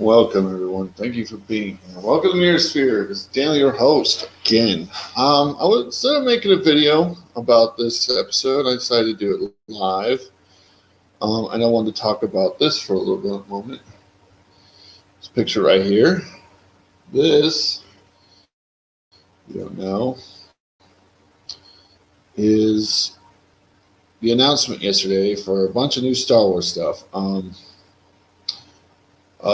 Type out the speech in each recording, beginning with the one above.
Welcome, everyone. Thank you for being here. Welcome to Mirror Sphere. This is Daniel, your host, again. I was instead of making a video about this episode, I decided to do it live. And I wanted to talk about this for a little moment. This picture right here. This, you don't know, is the announcement yesterday for a bunch of new Star Wars stuff.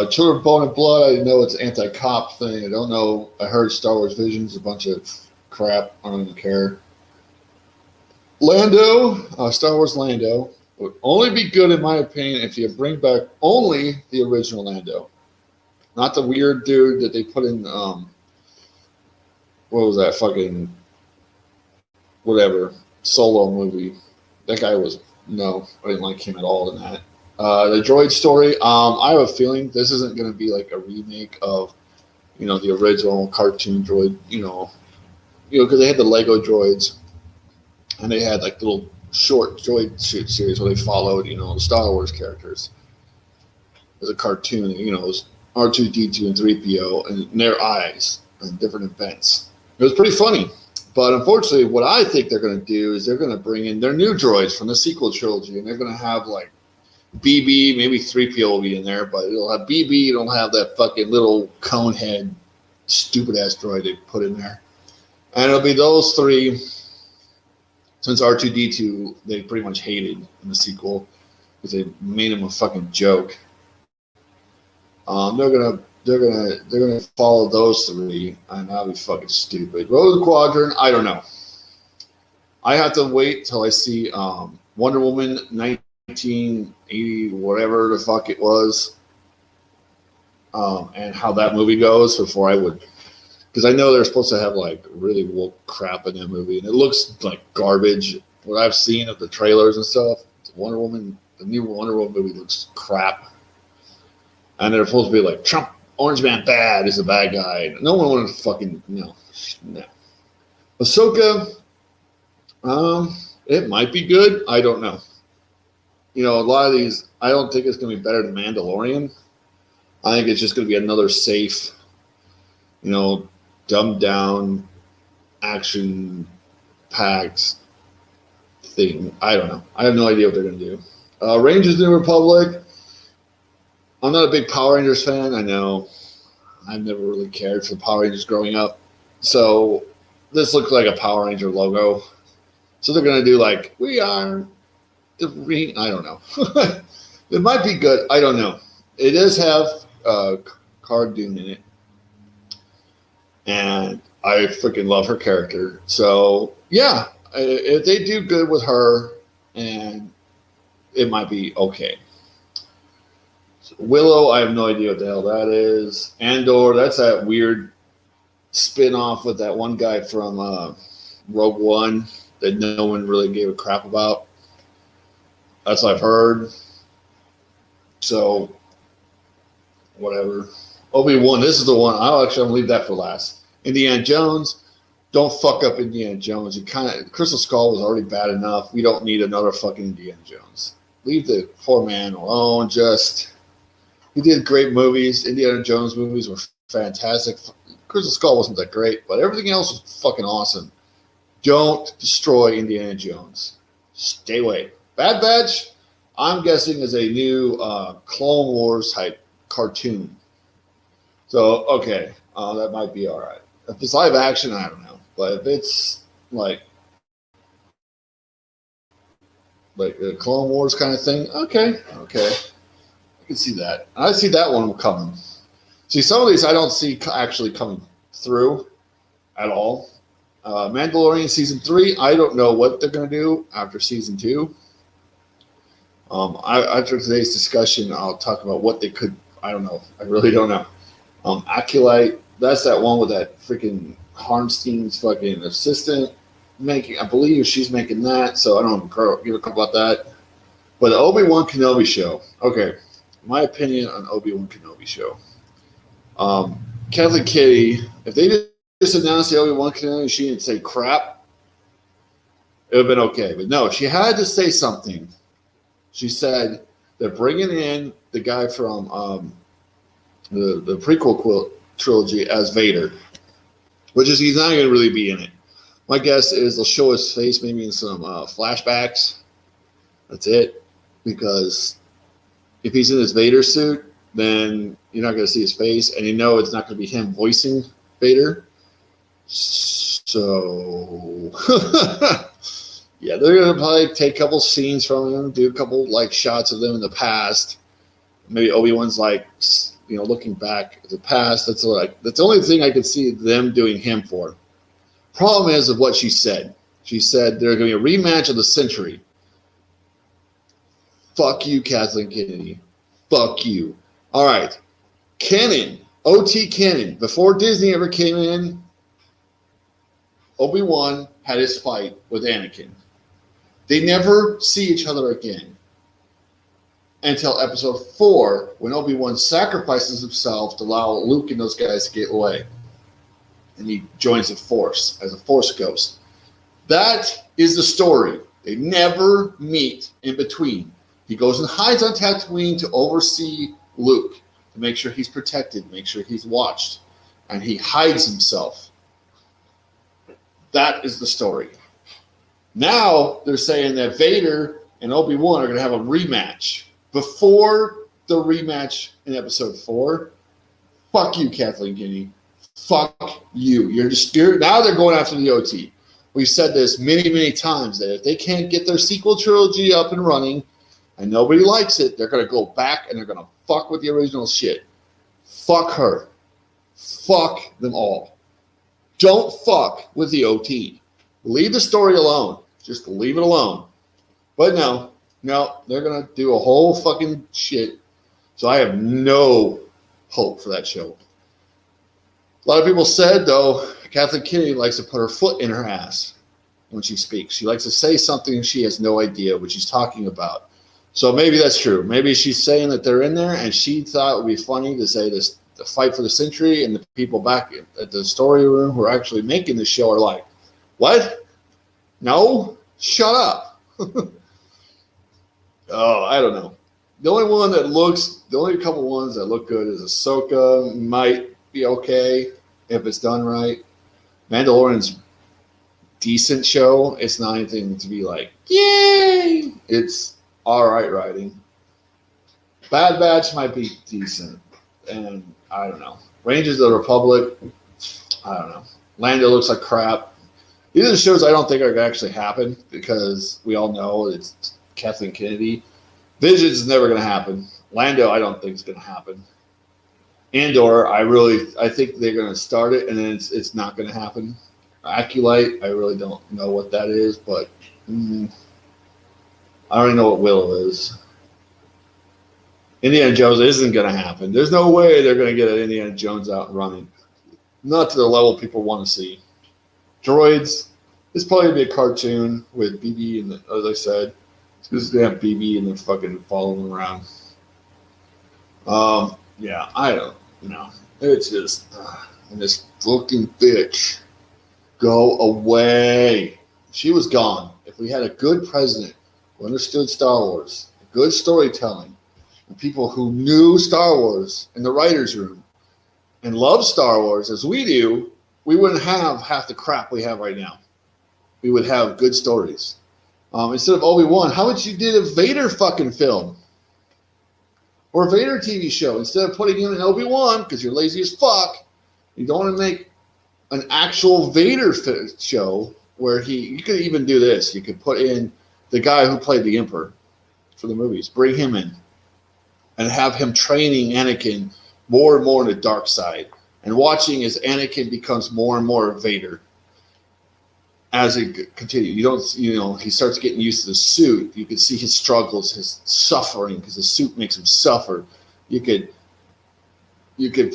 Children of Bone and Blood, I know it's an anti-cop thing. I don't know. I heard Star Wars Visions, a bunch of crap. I don't even care. Star Wars Lando, would only be good, in my opinion, if you bring back only the original Lando. Not the weird dude that they put in, what was that, fucking, whatever, solo movie. That guy was, no, I didn't like him at all in that. The droid story, I have a feeling this isn't going to be like a remake of, the original cartoon droid, because they had the Lego droids, and they had like little short droid series where they followed, the Star Wars characters as a cartoon, it was R2-D2 and 3PO and their eyes and different events. It was pretty funny. But unfortunately, what I think they're going to do is they're going to bring in their new droids from the sequel trilogy, and they're going to have like BB, maybe 3PO will be in there, but it'll have BB, it'll have that fucking little cone head, stupid ass droid they put in there. And it'll be those three, since R2-D2 they pretty much hated in the sequel because they made him a fucking joke. They're gonna follow those three, and that'll be fucking stupid. Rogue Squadron, I don't know. I have to wait till I see Wonder Woman 1980, whatever the fuck it was, and how that movie goes before I would, because I know they're supposed to have like really woke crap in that movie, and it looks like garbage. What I've seen of the trailers and stuff, Wonder Woman, the new Wonder Woman movie looks crap, and they're supposed to be like Trump, Orange Man bad is the bad guy. No one wanted to fucking no. Ahsoka, it might be good. I don't know. A lot of these, I don't think it's going to be better than Mandalorian. I think it's just going to be another safe, dumbed down, action-packed thing. I don't know. I have no idea what they're going to do. Rangers of the New Republic. I'm not a big Power Rangers fan. I know. I've never really cared for the Power Rangers growing up. So this looks like a Power Ranger logo. So they're going to do like, we are... I don't know. It might be good. I don't know. It does have Cara Dune in it, and I freaking love her character. So yeah, if they do good with her, and it might be okay. So Willow, I have no idea what the hell that is. Andor, that's that weird spin-off with that one guy from Rogue One that no one really gave a crap about. That's what I've heard. So, whatever. Obi-Wan, this is the one. I'm going to leave that for last. Indiana Jones. Don't fuck up Indiana Jones. Crystal Skull was already bad enough. We don't need another fucking Indiana Jones. Leave the poor man alone. He did great movies. Indiana Jones movies were fantastic. Crystal Skull wasn't that great, but everything else was fucking awesome. Don't destroy Indiana Jones. Stay away. Bad Batch, I'm guessing, is a new Clone Wars type cartoon. So, okay, that might be all right. If it's live action, I don't know. But if it's like a Clone Wars kind of thing, okay. I can see that. I see that one coming. See, some of these I don't see actually coming through at all. Mandalorian Season 3, I don't know what they're going to do after Season 2. After today's discussion, I'll talk about what they could. I don't know. I really don't know. Acolyte, that's that one with that freaking Harmstein's fucking assistant making. I believe she's making that. So I don't give a crap about that. But the Obi-Wan Kenobi show. Okay, my opinion on Obi-Wan Kenobi show. Kathleen Kitty, if they just announced the Obi-Wan Kenobi, she didn't say crap, it would have been okay. But no, she had to say something. She said they're bringing in the guy from the prequel trilogy as Vader, which is he's not going to really be in it. My guess is they'll show his face maybe in some flashbacks. That's it, because if he's in his Vader suit, then you're not going to see his face, and you know it's not going to be him voicing Vader. So, yeah, they're going to probably take a couple scenes from him, do a couple like shots of them in the past. Maybe Obi-Wan's like, you know, looking back at the past. That's the only thing I could see them doing him for. Problem is of what she said. She said there's going to be a rematch of the century. Fuck you, Kathleen Kennedy. Fuck you. All right. Canon. OT canon. Before Disney ever came in, Obi-Wan had his fight with Anakin. They never see each other again until episode 4, when Obi-Wan sacrifices himself to allow Luke and those guys to get away. And he joins the Force as a Force ghost. That is the story. They never meet in between. He goes and hides on Tatooine to oversee Luke, to make sure he's protected, make sure he's watched. And he hides himself. That is the story. Now they're saying that Vader and Obi-Wan are going to have a rematch. Before the rematch in episode 4, fuck you, Kathleen Kennedy. Fuck you. Now they're going after the OT. We've said this many, many times that if they can't get their sequel trilogy up and running and nobody likes it, they're going to go back and they're going to fuck with the original shit. Fuck her. Fuck them all. Don't fuck with the OT. Leave the story alone. Just leave it alone. But no, they're going to do a whole fucking shit. So I have no hope for that show. A lot of people said, though, Kathleen Kennedy likes to put her foot in her ass when she speaks. She likes to say something and she has no idea what she's talking about. So maybe that's true. Maybe she's saying that they're in there and she thought it would be funny to say this, the fight for the century, and the people back at the story room who are actually making the show are like, what? No? Shut up. Oh, I don't know. The only couple ones that look good is Ahsoka. Might be okay if it's done right. Mandalorian's decent show. It's not anything to be like, yay! It's all right writing. Bad Batch might be decent. And I don't know. Rangers of the Republic, I don't know. Lando looks like crap. These are the shows I don't think are going to actually happen because we all know it's Kathleen Kennedy. Visions is never going to happen. Lando, I don't think is going to happen. Andor, I think they're going to start it and then it's not going to happen. Acolyte, I really don't know what that is, but I already know what Willow is. Indiana Jones isn't going to happen. There's no way they're going to get Indiana Jones out and running. Not to the level people want to see. Droids, it's probably going to be a cartoon with BB and, as I said, it's just going to have BB and they're fucking following around. Yeah, I don't know. It's just, this fucking bitch. Go away. She was gone. If we had a good president who understood Star Wars, good storytelling, and people who knew Star Wars in the writer's room and loved Star Wars as we do, we wouldn't have half the crap we have right now. We would have good stories. Instead of Obi-Wan, how would you do a Vader fucking film? Or a Vader TV show? Instead of putting him in Obi-Wan, because you're lazy as fuck, you don't want to make an actual Vader show where you could even do this. You could put in the guy who played the Emperor for the movies. Bring him in and have him training Anakin more and more in the dark side and watching as Anakin becomes more and more Vader as it continues. He starts getting used to the suit. You can see his struggles, his suffering, because the suit makes him suffer. You could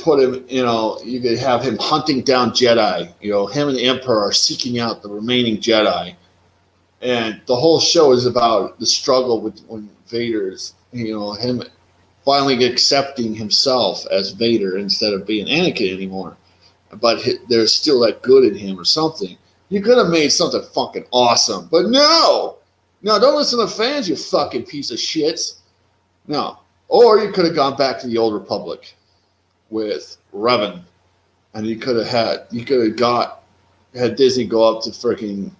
put him, you could have him hunting down Jedi. Him and the Emperor are seeking out the remaining Jedi. And the whole show is about the struggle when Vader's, him finally accepting himself as Vader instead of being Anakin anymore. But there's still that good in him or something. You could have made something fucking awesome. But no, don't listen to fans, you fucking piece of shits. No. Or you could have gone back to the old Republic. with Revan, and you could have had Disney go up to freaking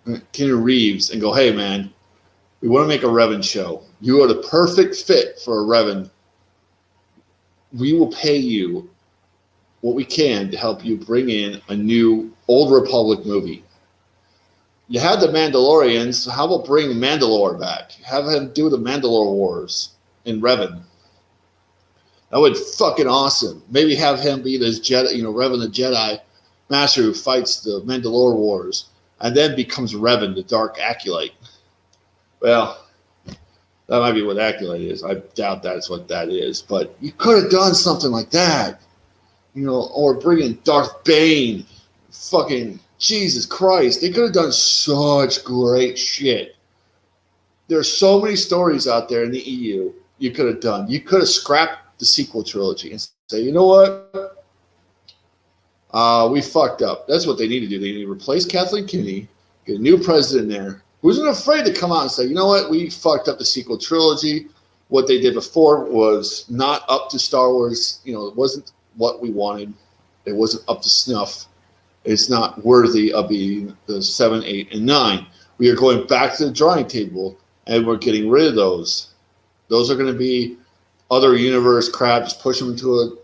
Keanu Reeves and go, "Hey man, we want to make a Revan show. You are the perfect fit for a Revan. We will pay you what we can to help you bring in a new Old Republic movie. You had the Mandalorians, so how about bring Mandalore back? Have him do the Mandalore Wars in Revan. That would be fucking awesome. Maybe have him be this Jedi, Revan the Jedi Master who fights the Mandalore Wars and then becomes Revan, the Dark Acolyte. Well, that might be what Acolyte is. I doubt that's what that is. But you could have done something like that. Or bring in Darth Bane. Fucking Jesus Christ. They could have done such great shit. There's so many stories out there in the EU you could have done. You could have scrapped the sequel trilogy and say, you know what? We fucked up. That's what they need to do. They need to replace Kathleen Kennedy, get a new president there who isn't afraid to come out and say, you know what? We fucked up the sequel trilogy. What they did before was not up to Star Wars. It wasn't what we wanted. It wasn't up to snuff. It's not worthy of being the 7, 8, and 9. We are going back to the drawing table, and we're getting rid of those. Those are going to be other universe crap. Just push them into a,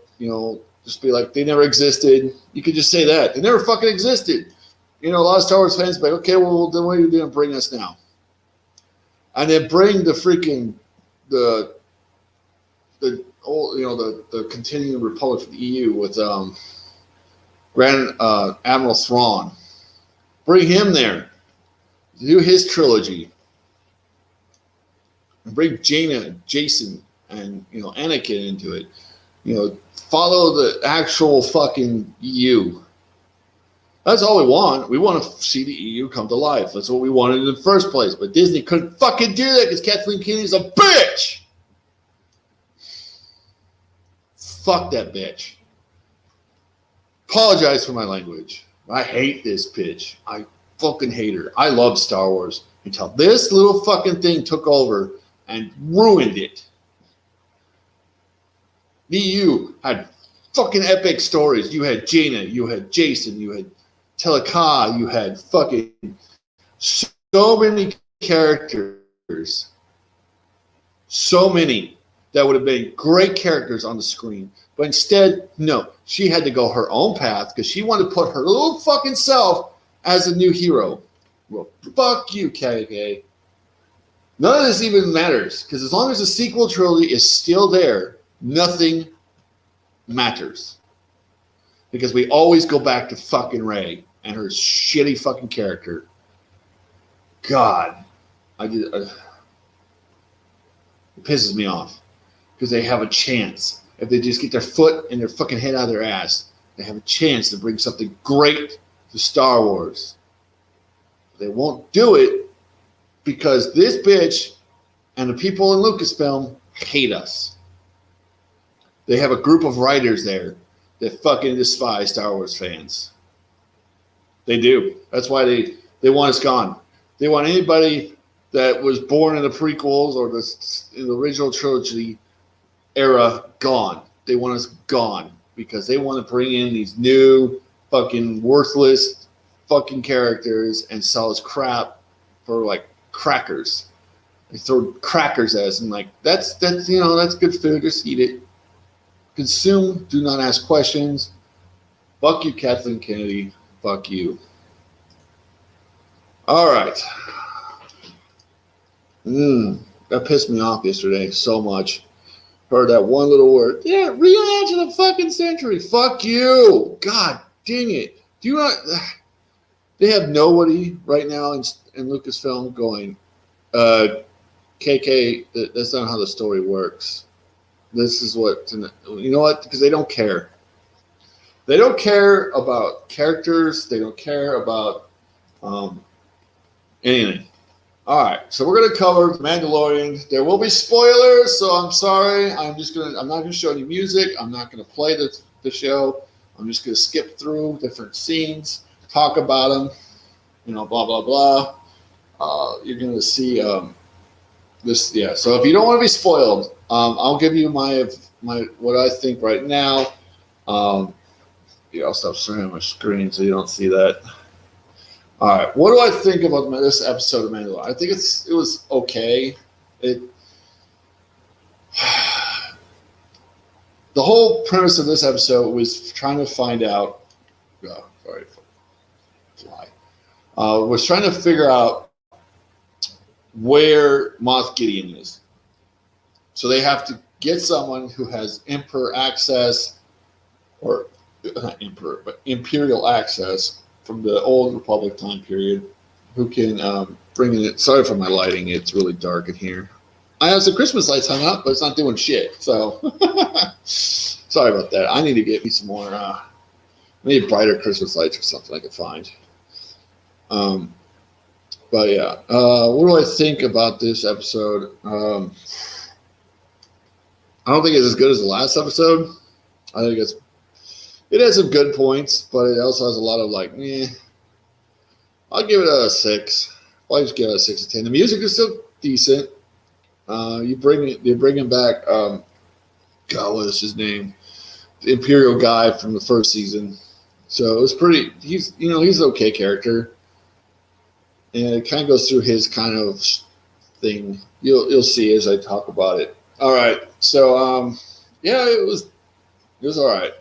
just be like, they never existed. You could just say that. They never fucking existed. A lot of Star Wars fans be like, okay, well, then what are you going to bring us now? And then bring the freaking, the continuing Republic of the EU with Grand Admiral Thrawn. Bring him there. Do his trilogy. And bring Jaina, Jason, and Anakin into it. Follow the actual fucking EU. That's all we want. We want to see the EU come to life. That's what we wanted in the first place. But Disney couldn't fucking do that because Kathleen Kennedy's a bitch. Fuck that bitch. Apologize for my language. I hate this bitch. I fucking hate her. I love Star Wars until this little fucking thing took over and ruined it. The EU had fucking epic stories. You had Jaina, you had Jason, you had Teleka, you had fucking so many characters. So many that would have been great characters on the screen. But instead, no. She had to go her own path because she wanted to put her little fucking self as a new hero. Well, fuck you, KK. None of this even matters because as long as the sequel trilogy is still there, nothing matters. Because we always go back to fucking Rey and her shitty fucking character. God. It pisses me off. Because they have a chance. If they just get their foot and their fucking head out of their ass, they have a chance to bring something great to Star Wars. They won't do it because this bitch and the people in Lucasfilm hate us. They have a group of writers there that fucking despise Star Wars fans. They do. That's why they want us gone. They want anybody that was born in the prequels or in the original trilogy era gone. They want us gone because they want to bring in these new fucking worthless fucking characters and sell us crap for like crackers. They throw crackers at us and like that's that's good food. Just eat it. Consume. Do not ask questions. Fuck you, Kathleen Kennedy. Fuck you. All right. That pissed me off yesterday so much. Heard that one little word. Yeah, reimagine the fucking century. Fuck you. God dang it. Do you not? They have nobody right now in Lucasfilm going, KK, that's not how the story works. This is what, you know what? Because they don't care. They don't care about characters. They don't care about anything. All right, so we're going to cover Mandalorian. There will be spoilers, so I'm sorry. I'm not going to show any music. I'm not going to play the show. I'm just going to skip through different scenes, talk about them, blah, blah, blah. You're going to see this, yeah. So if you don't want to be spoiled, I'll give you my what I think right now. Yeah, I'll stop sharing my screen so you don't see that. All right, what do I think about this episode of Mando? I think it was okay. It the whole premise of this episode was trying to find out. Sorry, fly. Was trying to figure out where Moff Gideon is. So they have to get someone who has Emperor access, or not Emperor, but Imperial access from the old Republic time period, who can bring in it. Sorry for my lighting; it's really dark in here. I have some Christmas lights hung up, but it's not doing shit. So sorry about that. I need to get me some more, maybe brighter Christmas lights or something I can find. But yeah, what do I think about this episode? I don't think it's as good as the last episode. I think it has some good points, but it also has a lot of like, I'll give it a 6. I'll just give it a 6 to 10. The music is still decent. You're bringing back, God, what is his name? The Imperial guy from the first season. So it was pretty. He's an okay character, and it kind of goes through his kind of thing. You'll see as I talk about it. All right. So yeah, it was all right.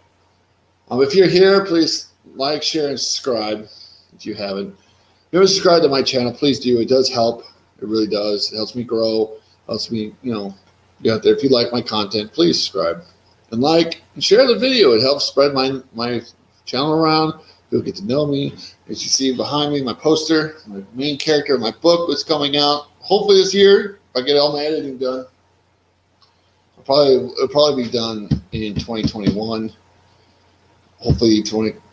If you're here, please like, share, and subscribe if you haven't. If you haven't subscribed to my channel, please do. It does help. It really does. It helps me grow. Helps me, get out there. If you like my content, please subscribe and like and share the video. It helps spread my channel around. You'll get to know me. As you see behind me, my poster, my main character of my book was coming out. Hopefully this year, if I get all my editing done. It'll probably be done in 2021. Hopefully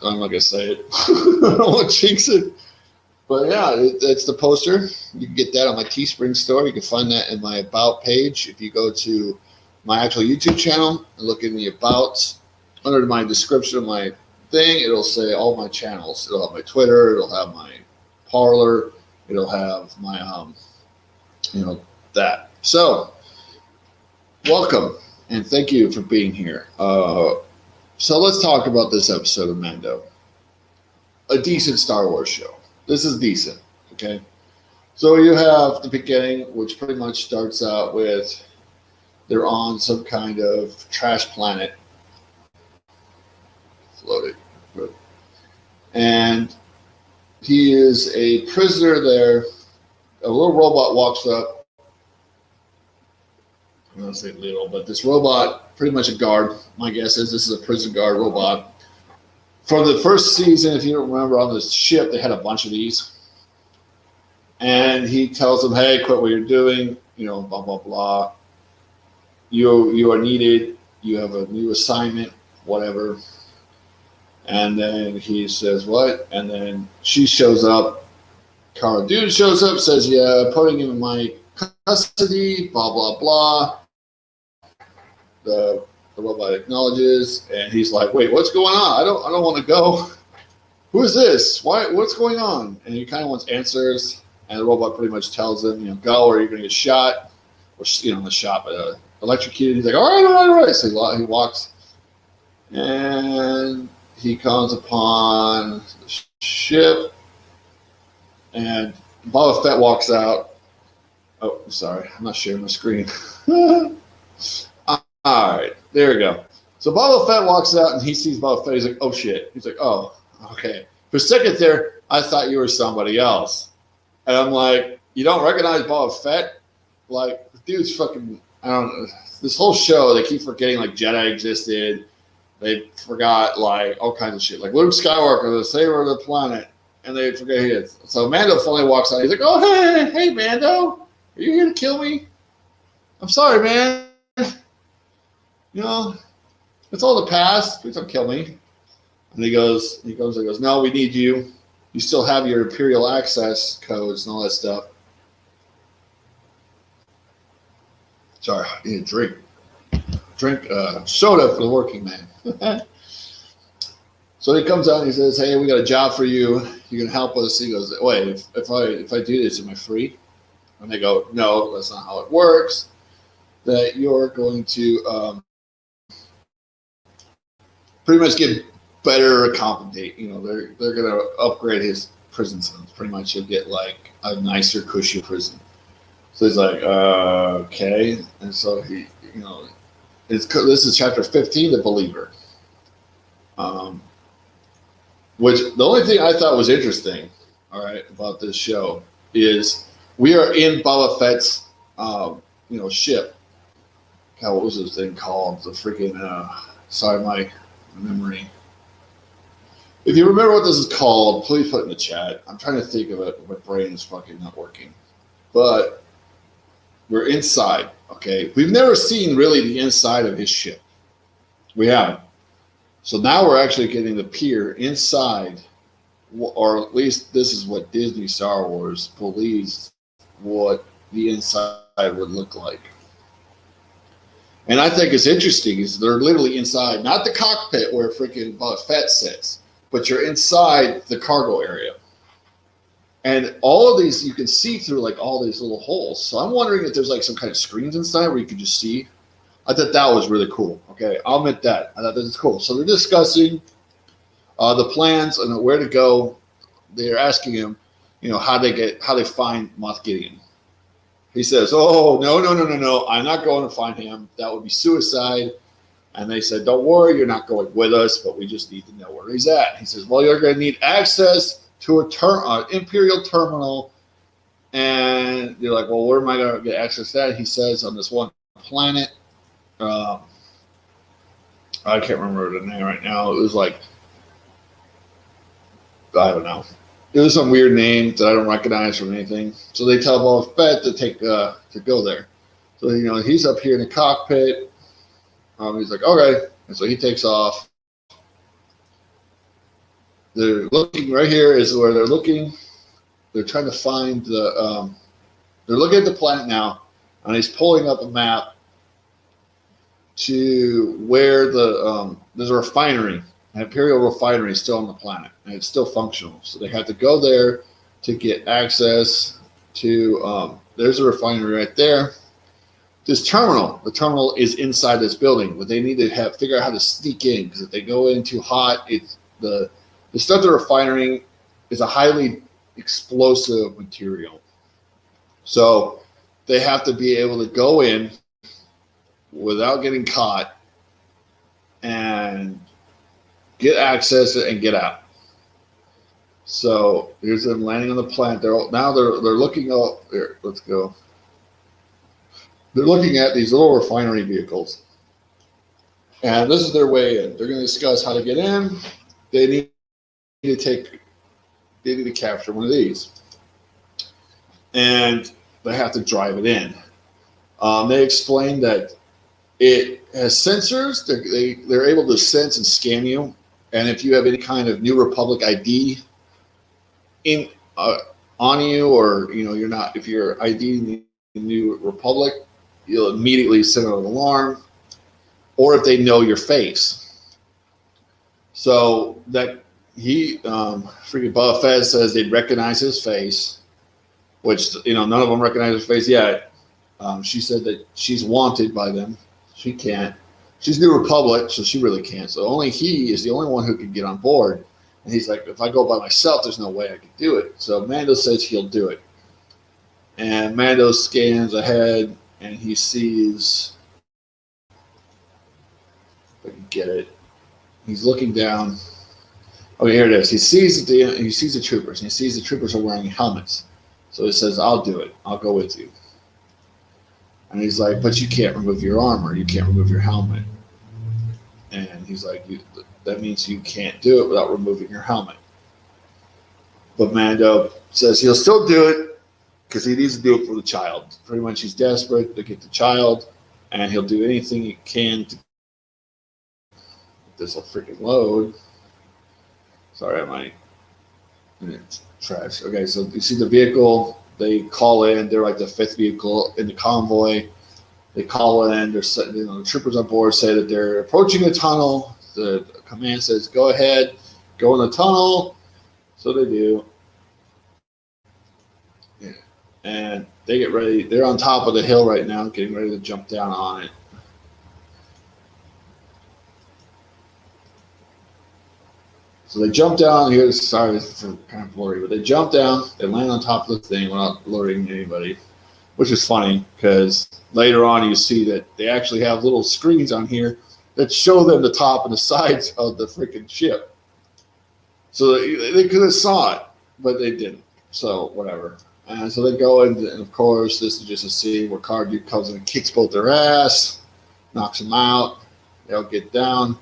I'm not gonna say it. I don't want to jinx it. But yeah, it's the poster. You can get that on my Teespring store. You can find that in my About page. If you go to my actual YouTube channel and look in the About, under my description of my thing, it'll say all my channels. It'll have my Twitter. It'll have my Parler. It'll have my, that. So, welcome and thank you for being here. So let's talk about this episode of Mando. A decent Star Wars show. This is decent, okay? So you have the beginning, which pretty much starts out with they're on some kind of trash planet. Floating. And he is a prisoner there. A little robot walks up. I'm going to say little, but this robot, pretty much a guard. My guess is this is a prison guard robot. From the first season, if you don't remember, on this ship, they had a bunch of these. And he tells them, hey, quit what you're doing, blah, blah, blah. You are needed. You have a new assignment, whatever. And then he says, what? And then she shows up. Cara Dune shows up, says, yeah, putting him in my custody, blah, blah, blah. The robot acknowledges, and he's like, wait, what's going on? I don't want to go. Who is this? Why? What's going on? And he kind of wants answers, and the robot pretty much tells him, go, or you're going to get shot. Or, not shot, but electrocuted. He's like, all right. So he walks, and he comes upon the ship, and Boba Fett walks out. Oh, sorry, I'm not sharing my screen. All right, there we go. So Boba Fett walks out, and he sees Boba Fett. He's like, oh, shit. He's like, oh, okay. For a second there, I thought you were somebody else. And I'm like, you don't recognize Boba Fett? Like, the dude's fucking, I don't know. This whole show, they keep forgetting, like, Jedi existed. They forgot, like, all kinds of shit. Like, Luke Skywalker, the savior of the planet. And they forget he is. So Mando finally walks out. He's like, oh, hey, Mando. Are you here to kill me? I'm sorry, man. It's all the past. Please don't kill me. And he goes, no, we need you. You still have your Imperial access codes and all that stuff. Sorry, I need a drink soda for the working man. So he comes out and he says, hey, we got a job for you. You can help us. He goes, wait, if I do this, am I free? And they go, no, that's not how it works. That you're going to pretty much get better accommodate. You know, they're gonna upgrade his prison sentence. Pretty much, he'll get like a nicer, cushy prison. So he's like, okay, and so he, you know, this is chapter 15, the believer. Um, which the only thing I thought was interesting, all right, about this show is we are in Boba Fett's, ship. God, what was this thing called? The freaking, sorry, my memory. If you remember what this is called, please put it in the chat. I'm trying to think of it. My brain is fucking not working. But we're inside, okay? We've never seen really the inside of his ship. We haven't. So now we're actually getting the peer inside, or at least this is what Disney Star Wars believes what the inside would look like. And I think it's interesting is they're literally inside, not the cockpit where freaking Boba Fett sits, but you're inside the cargo area. And all of these, you can see through like all these little holes. So I'm wondering if there's like some kind of screens inside where you can just see. I thought that was really cool. Okay, I'll admit that. I thought that was cool. So they're discussing the plans and where to go. They're asking him, how they find Moff Gideon. He says, "Oh, no! I'm not going to find him. That would be suicide." And they said, "Don't worry, you're not going with us, but we just need to know where he's at." He says, "Well, you're going to need access to an Imperial terminal." And you're like, "Well, where am I going to get access to that?" He says, "On this one planet." I can't remember the name right now. It was like, I don't know. It was some weird name that I don't recognize from anything. So they tell Boba Fett to go there. So he's up here in the cockpit. He's like, okay, and so he takes off. They're looking right here is where they're looking. They're trying to find the. They're looking at the planet now, and he's pulling up a map to where there's a refinery. An Imperial refinery is still on the planet, and it's still functional. So they have to go there to get access to. There's a refinery right there. This terminal, the terminal is inside this building, but they need to figure out how to sneak in because if they go in too hot, it's the stuff they're refining is a highly explosive material. So they have to be able to go in without getting caught and get access and get out. So here's them landing on the planet. They're looking up here. Let's go. They're looking at these little refinery vehicles, and this is their way in. They're going to discuss how to get in. They need to capture one of these, and they have to drive it in. They explain that it has sensors. They're able to sense and scan you, and if you have any kind of New Republic ID on you, or you're not, if you're ID in the New Republic, you'll immediately send out an alarm, or if they know your face. So that freaking Boba Fett says they'd recognize his face, which none of them recognize his face yet. She said that she's wanted by them. She can't. She's New Republic, so she really can't. So only he is the only one who can get on board. And he's like, if I go by myself, there's no way I can do it. So Mando says he'll do it. And Mando scans ahead, and he sees, if I can get it, he's looking down. Oh, here it is. He sees the troopers, and he sees the troopers are wearing helmets. So he says, I'll do it. I'll go with you. And he's like, but you can't remove your armor. You can't remove your helmet. And he's like, that means you can't do it without removing your helmet. But Mando says he'll still do it because he needs to do it for the child. Pretty much he's desperate to get the child, and he'll do anything he can to. This will freaking load. Sorry, I might. It's trash. Okay, so you see the vehicle. They call in. They're like the fifth vehicle in the convoy. They call in. They're the troopers on board say that they're approaching the tunnel. The command says, "Go ahead, go in the tunnel." So they do. Yeah. And they get ready. They're on top of the hill right now, getting ready to jump down on it. So they jump down. Here's sorry, this is kind of blurry, but they jump down. They land on top of the thing without alerting anybody, which is funny because later on you see that they actually have little screens on here that show them the top and the sides of the freaking ship. So they could have saw it, but they didn't. So whatever. And so they go in, and of course, this is just a scene where Cardew comes in and kicks both their ass, knocks them out. They all get down.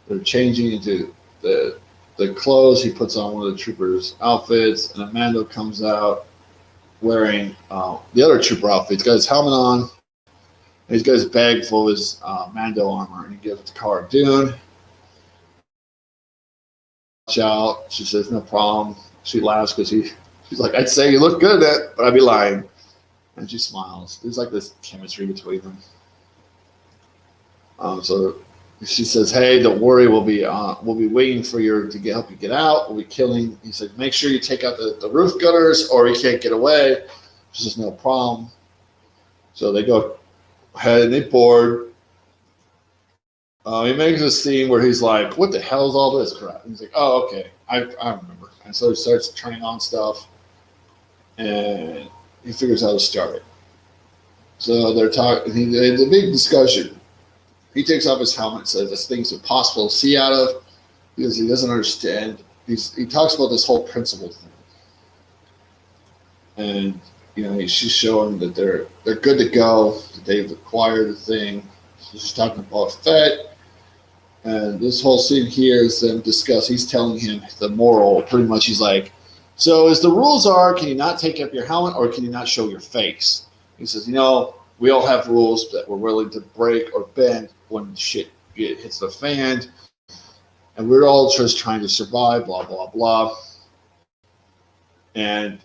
They're changing into the clothes. He puts on one of the troopers' outfits, and Mando comes out wearing the other trooper outfit. He's got his helmet on, and he's got his bag full of his Mando armor, and he gives it to Cara Dune. Watch out. She says, no problem. She laughs because she's like, I'd say you look good at it, but I'd be lying. And she smiles. There's like this chemistry between them. So she says, hey, don't worry, we'll be waiting for you to help you get out. We'll be killing. He said, make sure you take out the roof gunners or you can't get away. She says, no problem. So they go ahead and they board. He makes a scene where he's like, what the hell is all this crap? And he's like, oh, okay, I remember. And so he starts turning on stuff and he figures out how to start it. So they're talking, the big discussion. He takes off his helmet and says this thing's impossible to see out of because he doesn't understand. He talks about this whole principle thing. And, she's showing that they're good to go, that they've acquired the thing. So she's talking about Fett. And this whole scene here is them discuss. He's telling him the moral. Pretty much he's like, so as the rules are, can you not take up your helmet or can you not show your face? He says, we all have rules that we're willing to break or bend when shit hits the fan. And we're all just trying to survive, blah, blah, blah. And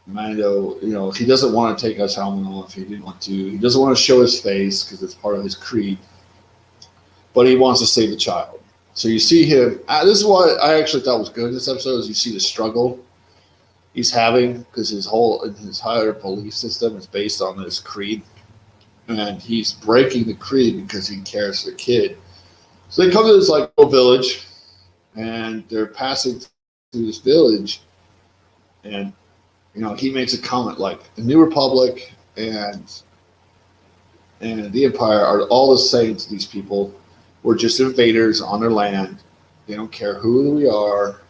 Mando, he doesn't want to take his helmet off. He didn't want to. He doesn't want to show his face because it's part of his creed. But he wants to save the child. So you see him. This is what I actually thought was good in this episode is you see the struggle he's having because his entire belief system is based on this creed. And he's breaking the creed because he cares for the kid. So they come to this little village, and they're passing through this village, and he makes a comment like the New Republic and the Empire are all the same to these people. We're just invaders on their land. They don't care who we are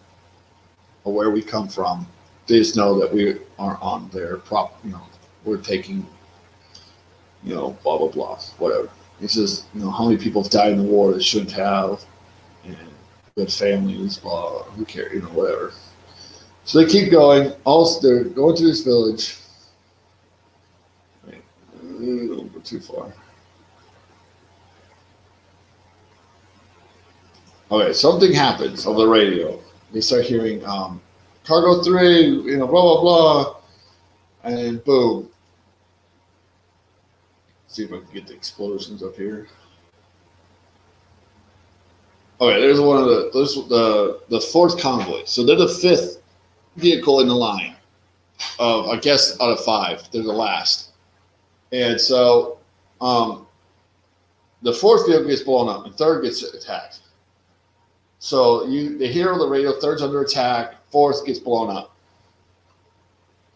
or where we come from. They just know that we are on their we're taking. Blah, blah, blah, whatever. He says, how many people have died in the war that shouldn't have, and good families, blah, who cares, whatever. So they keep going. Also, they're going to this village. Wait, don't go too far. Okay, something happens over the radio. They start hearing, Cargo 3, blah, blah, blah, and then boom. See if I can get the explosions up here. Okay, there's the fourth convoy. So they're the fifth vehicle in the line of, I guess, out of 5. They're the last. And so the fourth vehicle gets blown up and third gets attacked. So they hear on the radio, third's under attack, fourth gets blown up.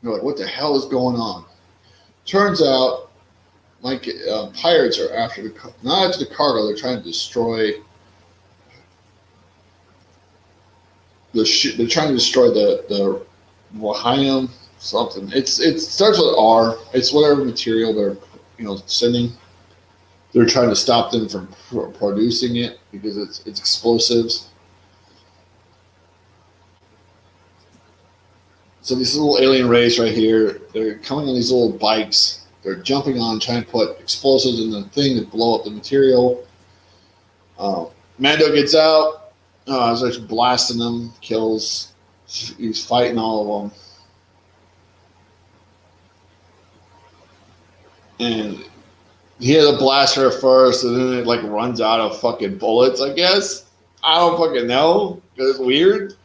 You're like, what the hell is going on? Turns out, pirates are not after the cargo. They're trying to destroy the ship. They're trying to destroy the Wahayam something. It starts with R. It's whatever material they're sending. They're trying to stop them from producing it because it's explosives. So this little alien race right here, they're coming on these little bikes. They're jumping on, trying to put explosives in the thing to blow up the material. Mando gets out, starts blasting them, kills. He's fighting all of them. And he had a blaster at first, and then it runs out of fucking bullets, I guess. I don't fucking know, because it's weird.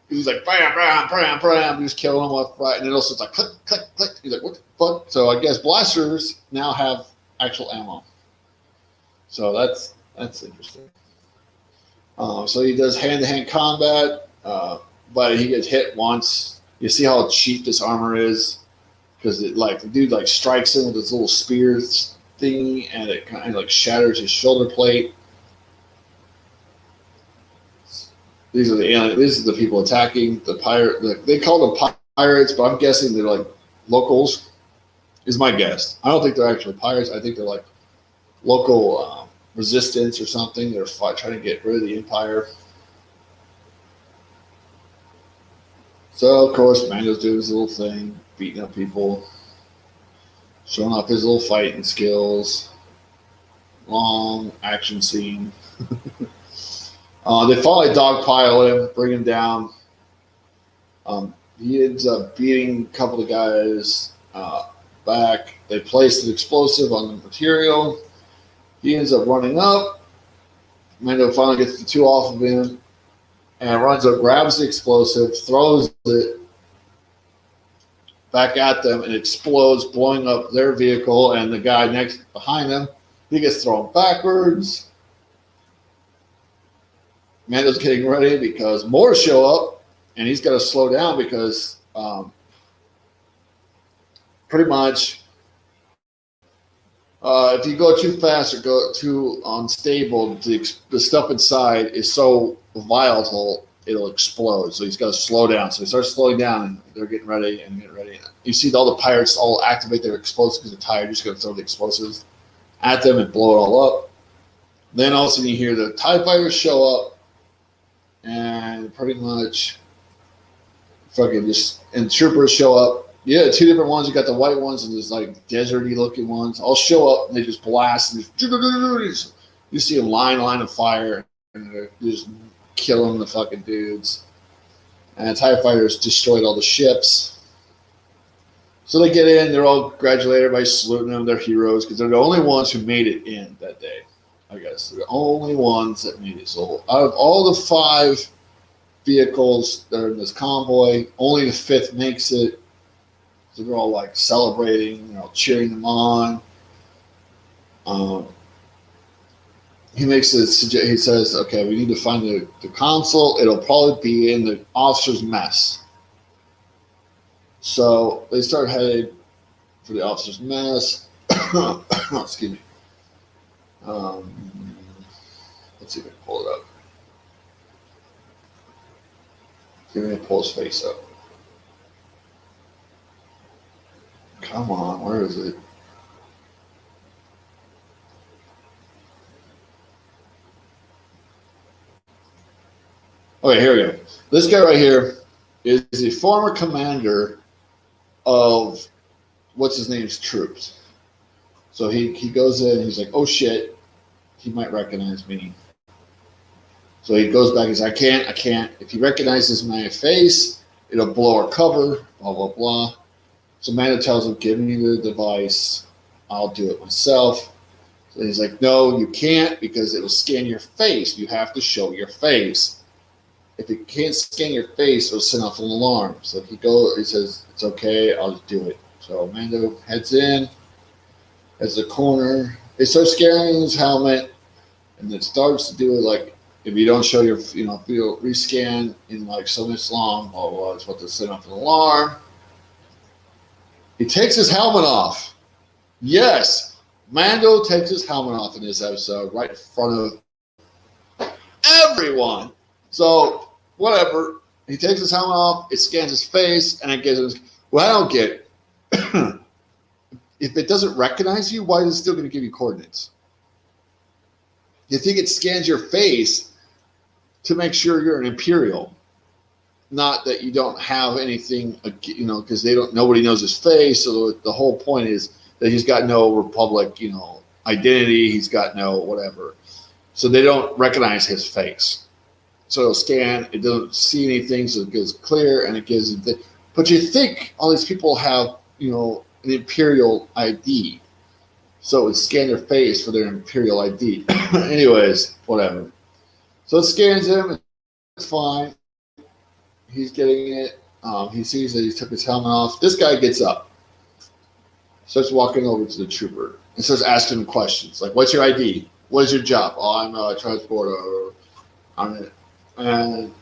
He's like, bam, bam, bam, bam. He's killing them left, right. And it also it's like, click, click, click. He's like, what the fuck? So I guess blasters now have actual ammo. So that's interesting. So he does hand-to-hand combat, but he gets hit once. You see how cheap this armor is, because the dude strikes him with his little spear thingy, and it kind of shatters his shoulder plate. These are the aliens. These are the people attacking the pirate. They call them pirates, but I'm guessing they're locals. Is my guess. I don't think they're actually pirates. I think they're local resistance or something. They're trying to get rid of the empire. So of course, Mando's doing his little thing, beating up people, showing off his little fighting skills. Long action scene. They finally dogpile him, bring him down. He ends up beating a couple of guys back. They place an explosive on the material. He ends up running up. Mando finally gets the two off of him and runs up, grabs the explosive, throws it back at them, and explodes, blowing up their vehicle. And the guy behind them, he gets thrown backwards. Mando's getting ready because more show up, and he's got to slow down because pretty much if you go too fast or go too unstable, the stuff inside is so volatile it'll explode. So he's got to slow down. So he starts slowing down, and they're getting ready. You see all the pirates all activate their explosives because they're tired. You're just going to throw the explosives at them and blow it all up. Then all of a sudden you hear the TIE fighters show up, and pretty much and troopers show up. Yeah, two different ones. You got the white ones and there's deserty looking ones. All show up and they just blast and you see them line of fire and they're just killing the fucking dudes. And TIE fighters destroyed all the ships. So they get in. They're all congratulated. Everybody's saluting them. They're heroes because they're the only ones who made it in that day. I guess they're the only ones that made it. So out of all the 5 vehicles that are in this convoy, only the 5th makes it. So they're all celebrating, cheering them on. He makes he says, okay, we need to find the console. It'll probably be in the officer's mess. So they start headed for the officer's mess. Excuse me. Let's see if I can pull it up. See if I can pull his face up. Come on, where is it? Okay, here we go. This guy right here is a former commander of what's his name's troops. So he goes in and he's like, oh shit, he might recognize me. So he goes back and says, I can't. If he recognizes my face, it'll blow our cover, blah, blah, blah. So Mando tells him, give me the device. I'll do it myself. So he's like, no, you can't because it will scan your face. You have to show your face. If it can't scan your face, it'll send off an alarm. So he says, it's okay, I'll just do it. So Mando heads in, has the corner. They start scanning his helmet, and it starts to do it if you don't show your, if you rescan in so much long, blah, blah, blah, it's what to send off an alarm. He takes his helmet off. Yes, Mando takes his helmet off in this episode right in front of everyone. So, whatever. He takes his helmet off, it scans his face, and it gives him, I don't get it. If it doesn't recognize you, why is it still going to give you coordinates? You think it scans your face to make sure you're an Imperial, not that you don't have anything, because nobody knows his face. So the whole point is that he's got no Republic, identity. He's got no whatever. So they don't recognize his face. So it'll scan. It doesn't see anything, so it goes clear, and it gives. But you think all these people have, an Imperial ID. So it would scan their face for their Imperial ID. Anyways, whatever. So it scans him. It's fine. He's getting it. He sees that he took his helmet off. This guy gets up, starts walking over to the trooper, and starts asking him questions like, what's your ID? What is your job? Oh, I'm a transporter. on it. And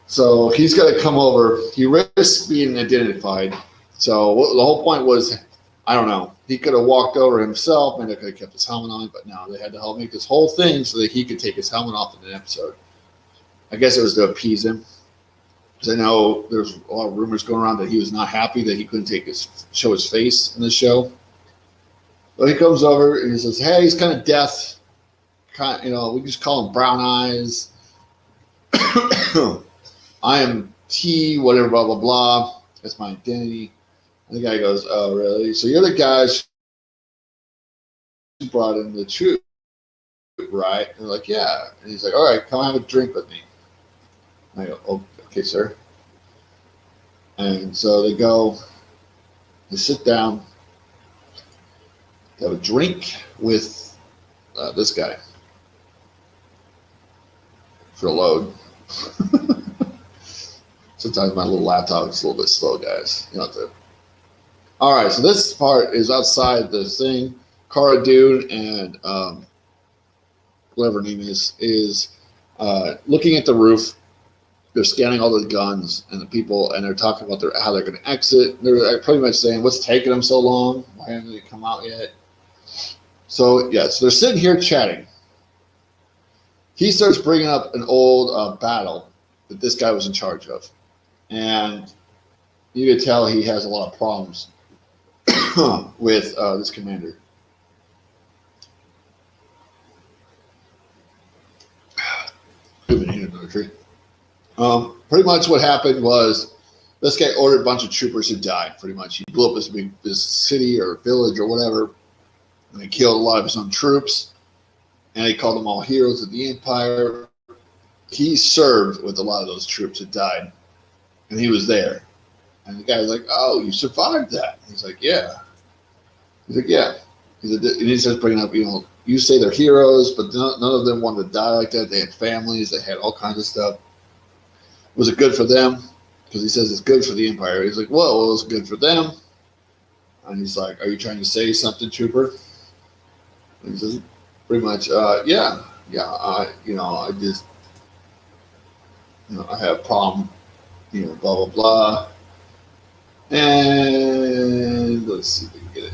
so he's got to come over. He risks being identified. So the whole point was, I don't know. He could have walked over himself, and they could have kept his helmet on, but no, they had to help make this whole thing so that he could take his helmet off in an episode. I guess it was to appease him, because I know there's a lot of rumors going around that he was not happy that he couldn't show his face in the show. But he comes over and he says, "Hey, he's kind of deaf. We just call him Brown Eyes. I am T, whatever, blah, blah, blah. That's my identity." And the guy goes, "Oh, really? So you're the guy who brought in the troop, right?" And they're like, "Yeah." And he's like, "All right, come have a drink with me." And I go, "Oh, okay, sir." And so they sit down, they have a drink with this guy for a load. Sometimes my little laptop is a little bit slow, guys. All right, so this part is outside the thing. Cara Dune and whatever her name is looking at the roof. They're scanning all the guns and the people, and they're talking about how they're going to exit. They're pretty much saying, "What's taking them so long? Why haven't they come out yet?" So they're sitting here chatting. He starts bringing up an old battle that this guy was in charge of, and you could tell he has a lot of problems with this commander. Pretty much what happened was this guy ordered a bunch of troopers to die. Pretty much, he blew up this city or village or whatever, and he killed a lot of his own troops. And he called them all heroes of the Empire. He served with a lot of those troops that died, and he was there. And the guy's like, "Oh, you survived that?" He's like, "Yeah." He's like, "Yeah." And he starts bringing up, you say they're heroes, but none of them wanted to die like that. They had families. They had all kinds of stuff. Was it good for them? Because he says it's good for the Empire. He's like, "Well, it was good for them." And he's like, "Are you trying to say something, trooper?" And he says, pretty much, yeah. I just, I have a problem, blah, blah, blah. And let's see if we can get it.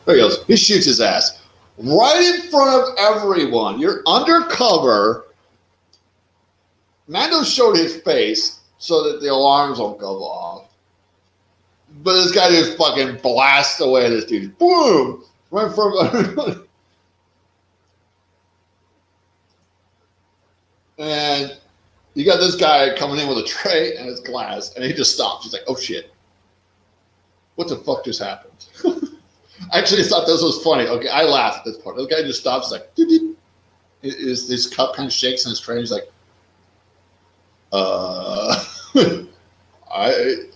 There he goes. He shoots his ass right in front of everyone. You're undercover. Mando showed his face so that the alarms won't go off. But this guy just fucking blasts away this dude. Boom! Right in front of everyone. And you got this guy coming in with a tray and his glass, and he just stops. He's like, "Oh shit. What the fuck just happened?" I actually thought this was funny. Okay, I laughed at this part. The guy just stops, like, his cup kind of shakes in his tray. He's like, I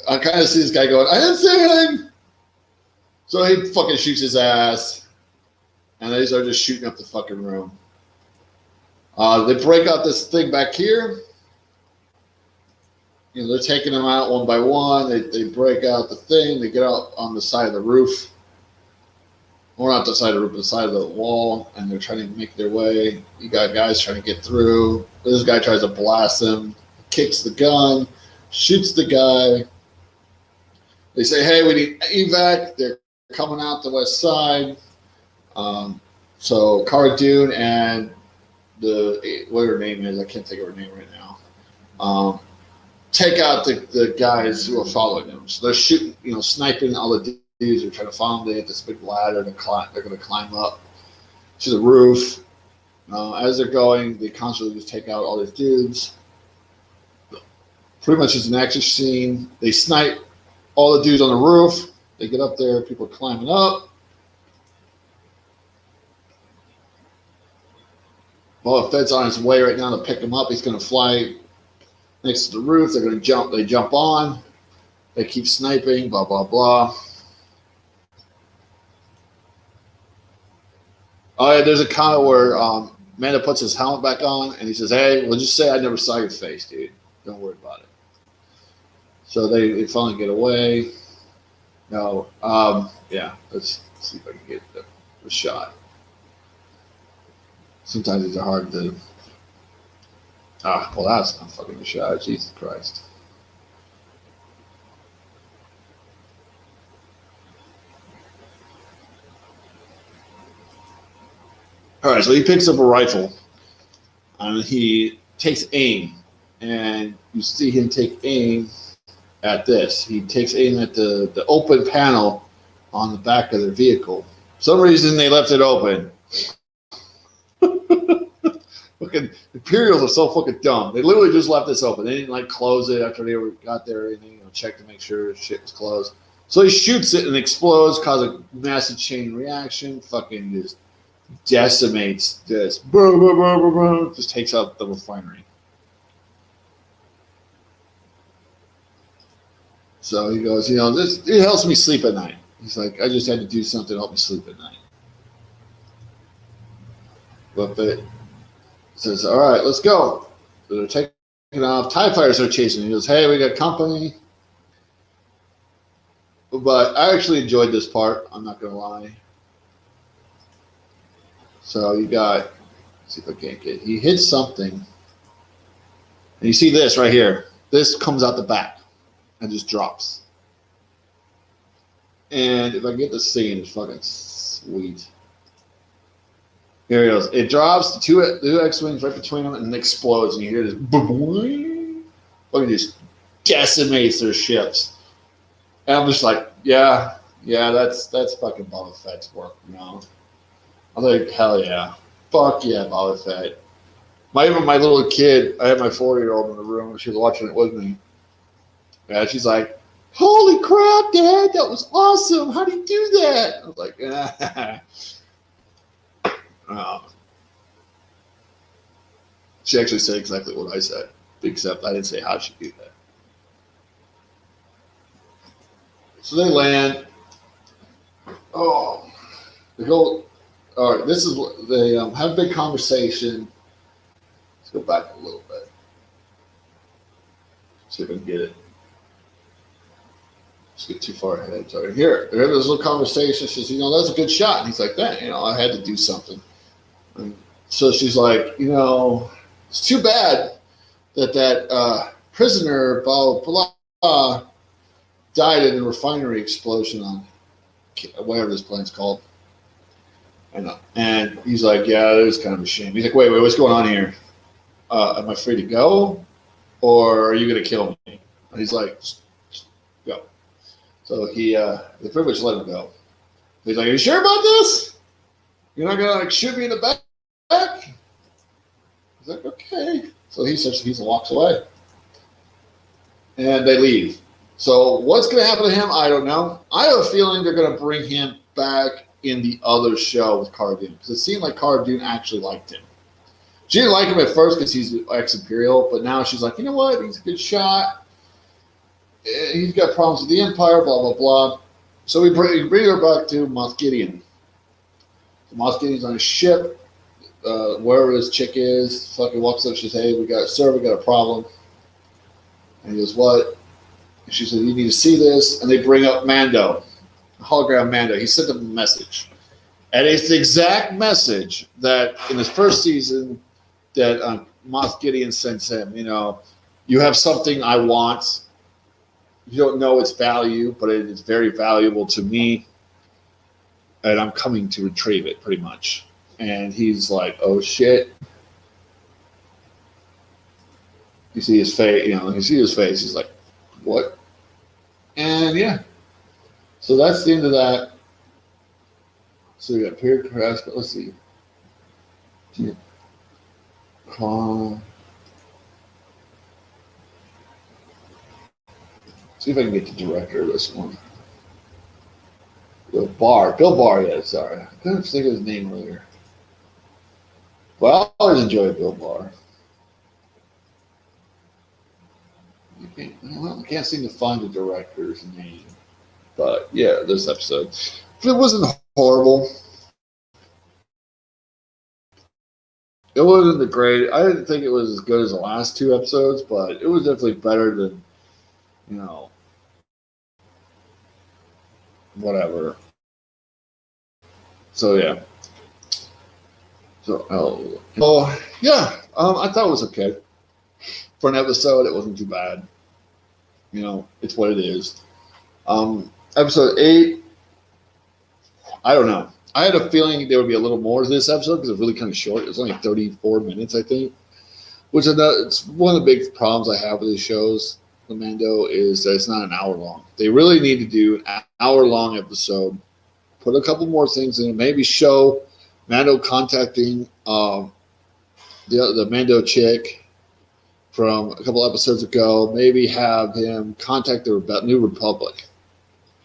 kind of see this guy going, "I didn't say anything." So he fucking shoots his ass, and they start just shooting up the fucking room. They break out this thing back here. They're taking them out one by one. They break out the thing. They get out on the side of the roof. Or not the side of the roof, but the side of the wall, and they're trying to make their way. You got guys trying to get through. This guy tries to blast them, kicks the gun, shoots the guy. They say, "Hey, we need evac." They're coming out the west side. So Cara Dune and what her name is, I can't think of her name right now, take out the guys who are following them. So they're shooting, sniping all the dudes. They're trying to follow them. They have this big ladder. They're going to climb up to the roof. As they're going, they constantly just take out all these dudes. Pretty much it's an action scene. They snipe all the dudes on the roof. They get up there. People are climbing up. Well, the Fed's on his way right now to pick him up. He's going to fly next to the roof. They're going to jump. They jump on. They keep sniping, blah, blah, blah. Oh, yeah, there's a comment where Mando puts his helmet back on, and he says, "Hey, we'll just say I never saw your face, dude. Don't worry about it." So they finally get away. No, yeah, let's see if I can get the shot. Sometimes these are hard to. Well, that's not fucking a shot. Jesus Christ. All right, so he picks up a rifle and he takes aim, and you see him take aim at this. He takes aim at the open panel on the back of their vehicle. For some reason they left it open. Fucking Imperials are so fucking dumb. They literally just left this open. They didn't like close it after they got there or anything, check to make sure shit was closed. So he shoots it and explodes, causes a massive chain reaction. Fucking just decimates this. Just takes out the refinery. So he goes, this it helps me sleep at night. He's like, I just had to do something to help me sleep at night. But says, all right, let's go. So they're taking off. TIE fighters are chasing. He goes, hey, we got company. But I actually enjoyed this part. I'm not going to lie. So you got, let's see if I can't get, he hits something. And you see this right here. This comes out the back and just drops. And if I get the scene, it's fucking sweet. Here he goes. It drops, the two X-Wings right between them, and it explodes, and you hear this boom. Fucking just decimates their ships. And I'm just like, yeah, that's fucking Boba Fett's work, I'm like, hell yeah. Fuck yeah, Boba Fett. Even my little kid, I had my 4-year-old in the room, she was watching it with me. And she's like, holy crap, Dad, that was awesome. How do you do that? I was like, She actually said exactly what I said, except I didn't say how she did that. So they land. They go. All right, this is what they have a big conversation. Let's go back a little bit. See if I can get it. Let's get too far ahead. Sorry. Here, they have this little conversation. She says, that's a good shot. And he's like, that, I had to do something. And so she's like, it's too bad that prisoner, blah, blah, blah, died in a refinery explosion on whatever this plane's called. I know. And he's like, yeah, it is kind of a shame. He's like, wait, what's going on here? Am I free to go? Or are you going to kill me? And he's like, just go. So they pretty much let him go. He's like, are you sure about this? You're not going to shoot me in the back? He's like, okay. So he walks away. And they leave. So what's going to happen to him? I don't know. I have a feeling they're going to bring him back in the other show with Cara Dune, because it seemed like Cara Dune actually liked him. She didn't like him at first because he's ex-Imperial, but now she's like, you know what? He's a good shot. He's got problems with the Empire, blah, blah, blah. So we bring her back to Moff Gideon. So Moff Gideon's on a ship. Wherever this chick is, fucking walks up. She says, hey, we got a problem. And he goes, what? And she said, you need to see this. And they bring up Mando, a hologram Mando. He sent them a message. And it's the exact message that in his first season that Moff Gideon sends him. You have something I want. You don't know its value, but it is very valuable to me. And I'm coming to retrieve it, pretty much. And he's like, oh, shit. You see his face, He's like, what? And, yeah. So that's the end of that. So we got Period Crash, but let's see. See if I can get the director of this one. Bill Barr, yeah, sorry. I couldn't think of his name earlier. Well, I always enjoy Bill Barr. I can't seem to find the director's name. But, yeah, this episode. It wasn't horrible. It wasn't the great. I didn't think it was as good as the last two episodes, but it was definitely better than, whatever. So, yeah. So, yeah, I thought it was okay for an episode. It wasn't too bad. It's what it is. Episode 8, I don't know. I had a feeling there would be a little more to this episode because it's really kind of short. It was only 34 minutes, I think. Which it's one of the big problems I have with these shows, the Mando, is that it's not an hour long. They really need to do an hour-long episode. Put a couple more things in it. Maybe show Mando contacting the Mando chick from a couple episodes ago. Maybe have him contact the New Republic.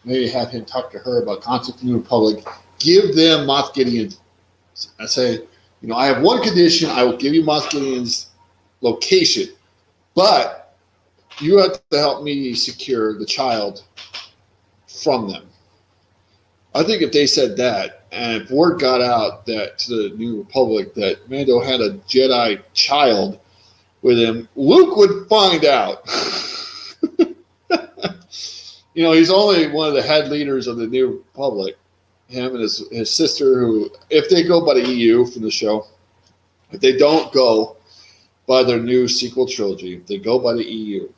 Maybe have him talk to her about contacting the New Republic. Give them Moff Gideon. I say, I have one condition. I will give you Moff Gideon's location, but you have to help me secure the child from them. I think if they said that, and if word got out that to the New Republic that Mando had a Jedi child with him, Luke would find out. He's only one of the head leaders of the New Republic. Him and his sister, who, if they go by the EU from the show, if they don't go by their new sequel trilogy, if they go by the EU,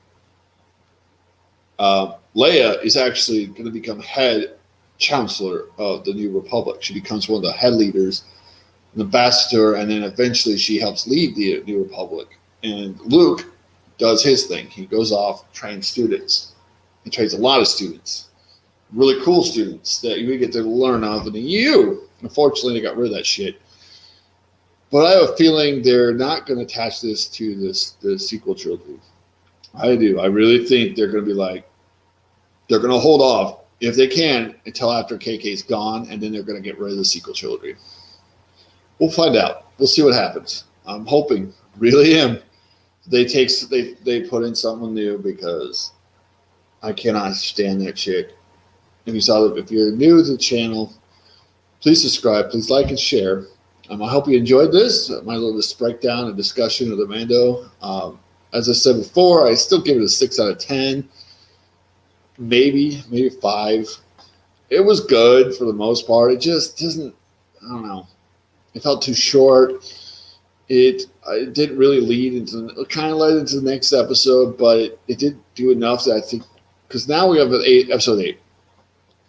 Leia is actually going to become head chancellor of the New Republic. She becomes one of the head leaders, an ambassador, and then eventually she helps lead the New Republic. And Luke does his thing. He goes off, trains students. He trains a lot of students, really cool students that we get to learn of in the EU. Unfortunately, they got rid of that shit. But I have a feeling they're not going to attach this to the sequel trilogy. I do. I really think they're going to be they're going to hold off, if they can, until after KK's gone, and then they're going to get rid of the sequel trilogy. We'll find out. We'll see what happens. I'm hoping, really am, they put in someone new, because I cannot stand that chick. If you're new to the channel, please subscribe, please like and share. I hope you enjoyed this, my little breakdown and discussion of the Mando. As I said before, I still give it a 6 out of 10. Maybe 5. It was good for the most part. It just doesn't, I don't know. It felt too short. It didn't really it kind of led into the next episode, but it did do enough that I think, because now we have episode 8.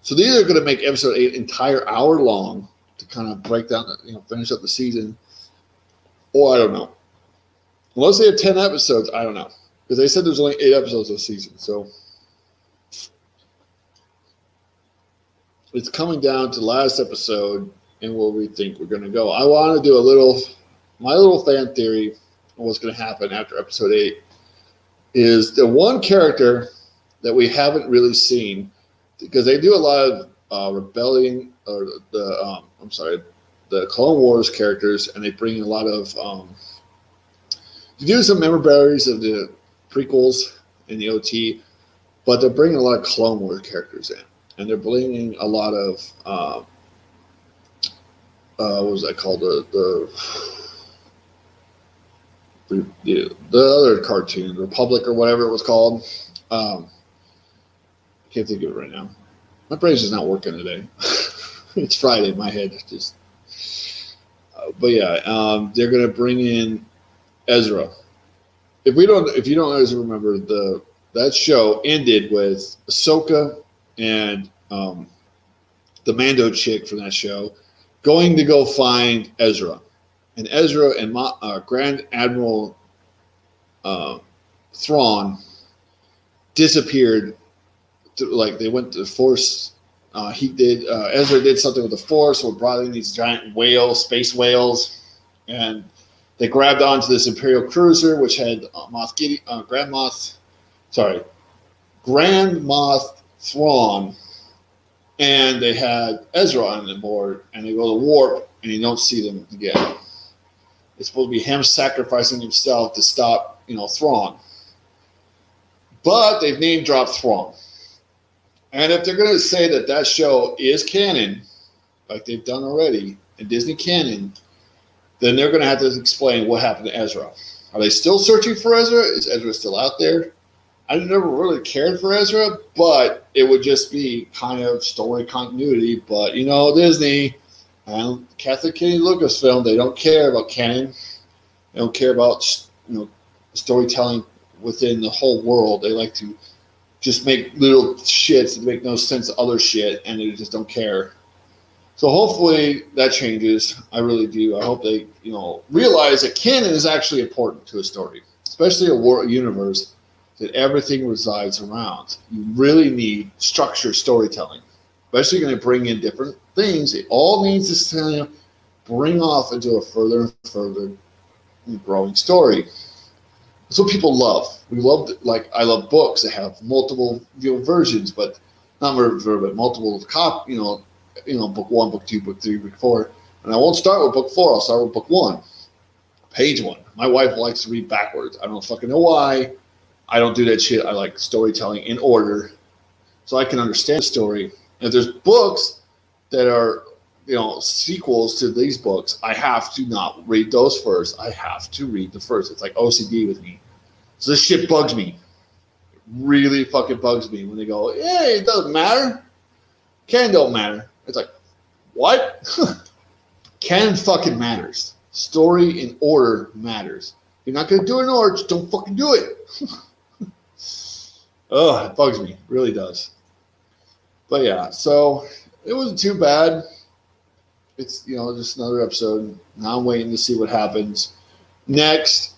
So they're either going to make episode 8 entire hour long to kind of break down, finish up the season, or I don't know. Unless they have 10 episodes, I don't know. Because they said there's only 8 episodes of the season, so it's coming down to the last episode and where we think we're going to go. I want to do my little fan theory of what's going to happen after episode 8 is the one character that we haven't really seen, because they do a lot of rebellion, or the Clone Wars characters, and they bring a lot of they do some memories of the prequels in the OT, but they're bringing a lot of Clone Wars characters in, and they're bringing a lot of what was that called, the other cartoon, Republic or whatever it was called. I can't think of it right now. My brain's just not working today. It's Friday. My head just. But yeah, they're gonna bring in Ezra. If you don't remember, that show ended with Ahsoka and the Mando chick from that show going to go find Ezra, and Ezra and Grand Admiral Thrawn disappeared. They went to the Force. Ezra did something with the Force, or brought in these giant space whales, and they grabbed onto this Imperial cruiser, which had Grand Moff Thrawn, and they had Ezra on board, and they go to warp, and you don't see them again. It's supposed to be him sacrificing himself to stop, Thrawn. But they've name dropped Thrawn. And if they're going to say that show is canon, like they've done already in Disney canon, then they're going to have to explain what happened to Ezra. Are they still searching for Ezra? Is Ezra still out there? I never really cared for Ezra, but it would just be kind of story continuity. But, Disney, And Catholic Kenny Lucasfilm, they don't care about canon. They don't care about storytelling within the whole world. They like to just make little shits that make no sense to other shit, and they just don't care. So hopefully that changes. I really do. I hope they, realize that canon is actually important to a story, especially a universe that everything resides around. You really need structured storytelling, especially going to bring in different things. It all needs to bring off into a further and further growing story. That's what people love. We love, I love books that have multiple versions, but not but multiple book 1, book 2, book 3, book 4. And I won't start with book 4. I'll start with book 1, page 1. My wife likes to read backwards. I don't fucking know why. I don't do that shit. I like storytelling in order so I can understand the story. And if there's books that are, sequels to these books, I have to not read those first. I have to read the first. It's like OCD with me. So this shit bugs me. It really fucking bugs me when they go, hey, it doesn't matter. Canon don't matter. It's like, what? Canon fucking matters. Story in order matters. If you're not going to do it in order, just don't fucking do it. Oh, it bugs me. It really does. But yeah, so it wasn't too bad. It's, just another episode. Now I'm waiting to see what happens next.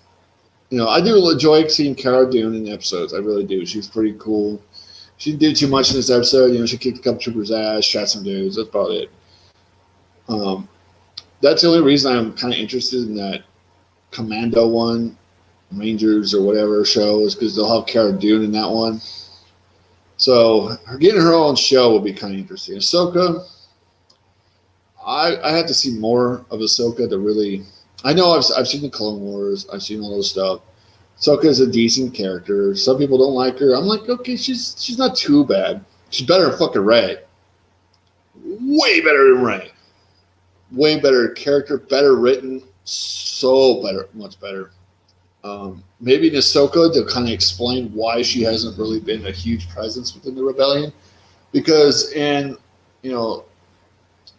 I do enjoy seeing Cara Dune in the episodes. I really do. She's pretty cool. She didn't do too much in this episode. She kicked a couple troopers' ass, shot some dudes. That's about it. That's the only reason I'm kind of interested in that Commando one, Rangers or whatever show, is because they'll have Cara Dune in that one. So her getting her own show will be kind of interesting. Ahsoka, I have to see more of Ahsoka to really. I know I've seen the Clone Wars. I've seen all those stuff. Ahsoka is a decent character. Some people don't like her. I'm like, okay, she's not too bad. She's better than fucking Rey. Way better than Rey. Way better character, better written, so better, much better. Maybe in Ahsoka to kind of explain why she hasn't really been a huge presence within the rebellion, because in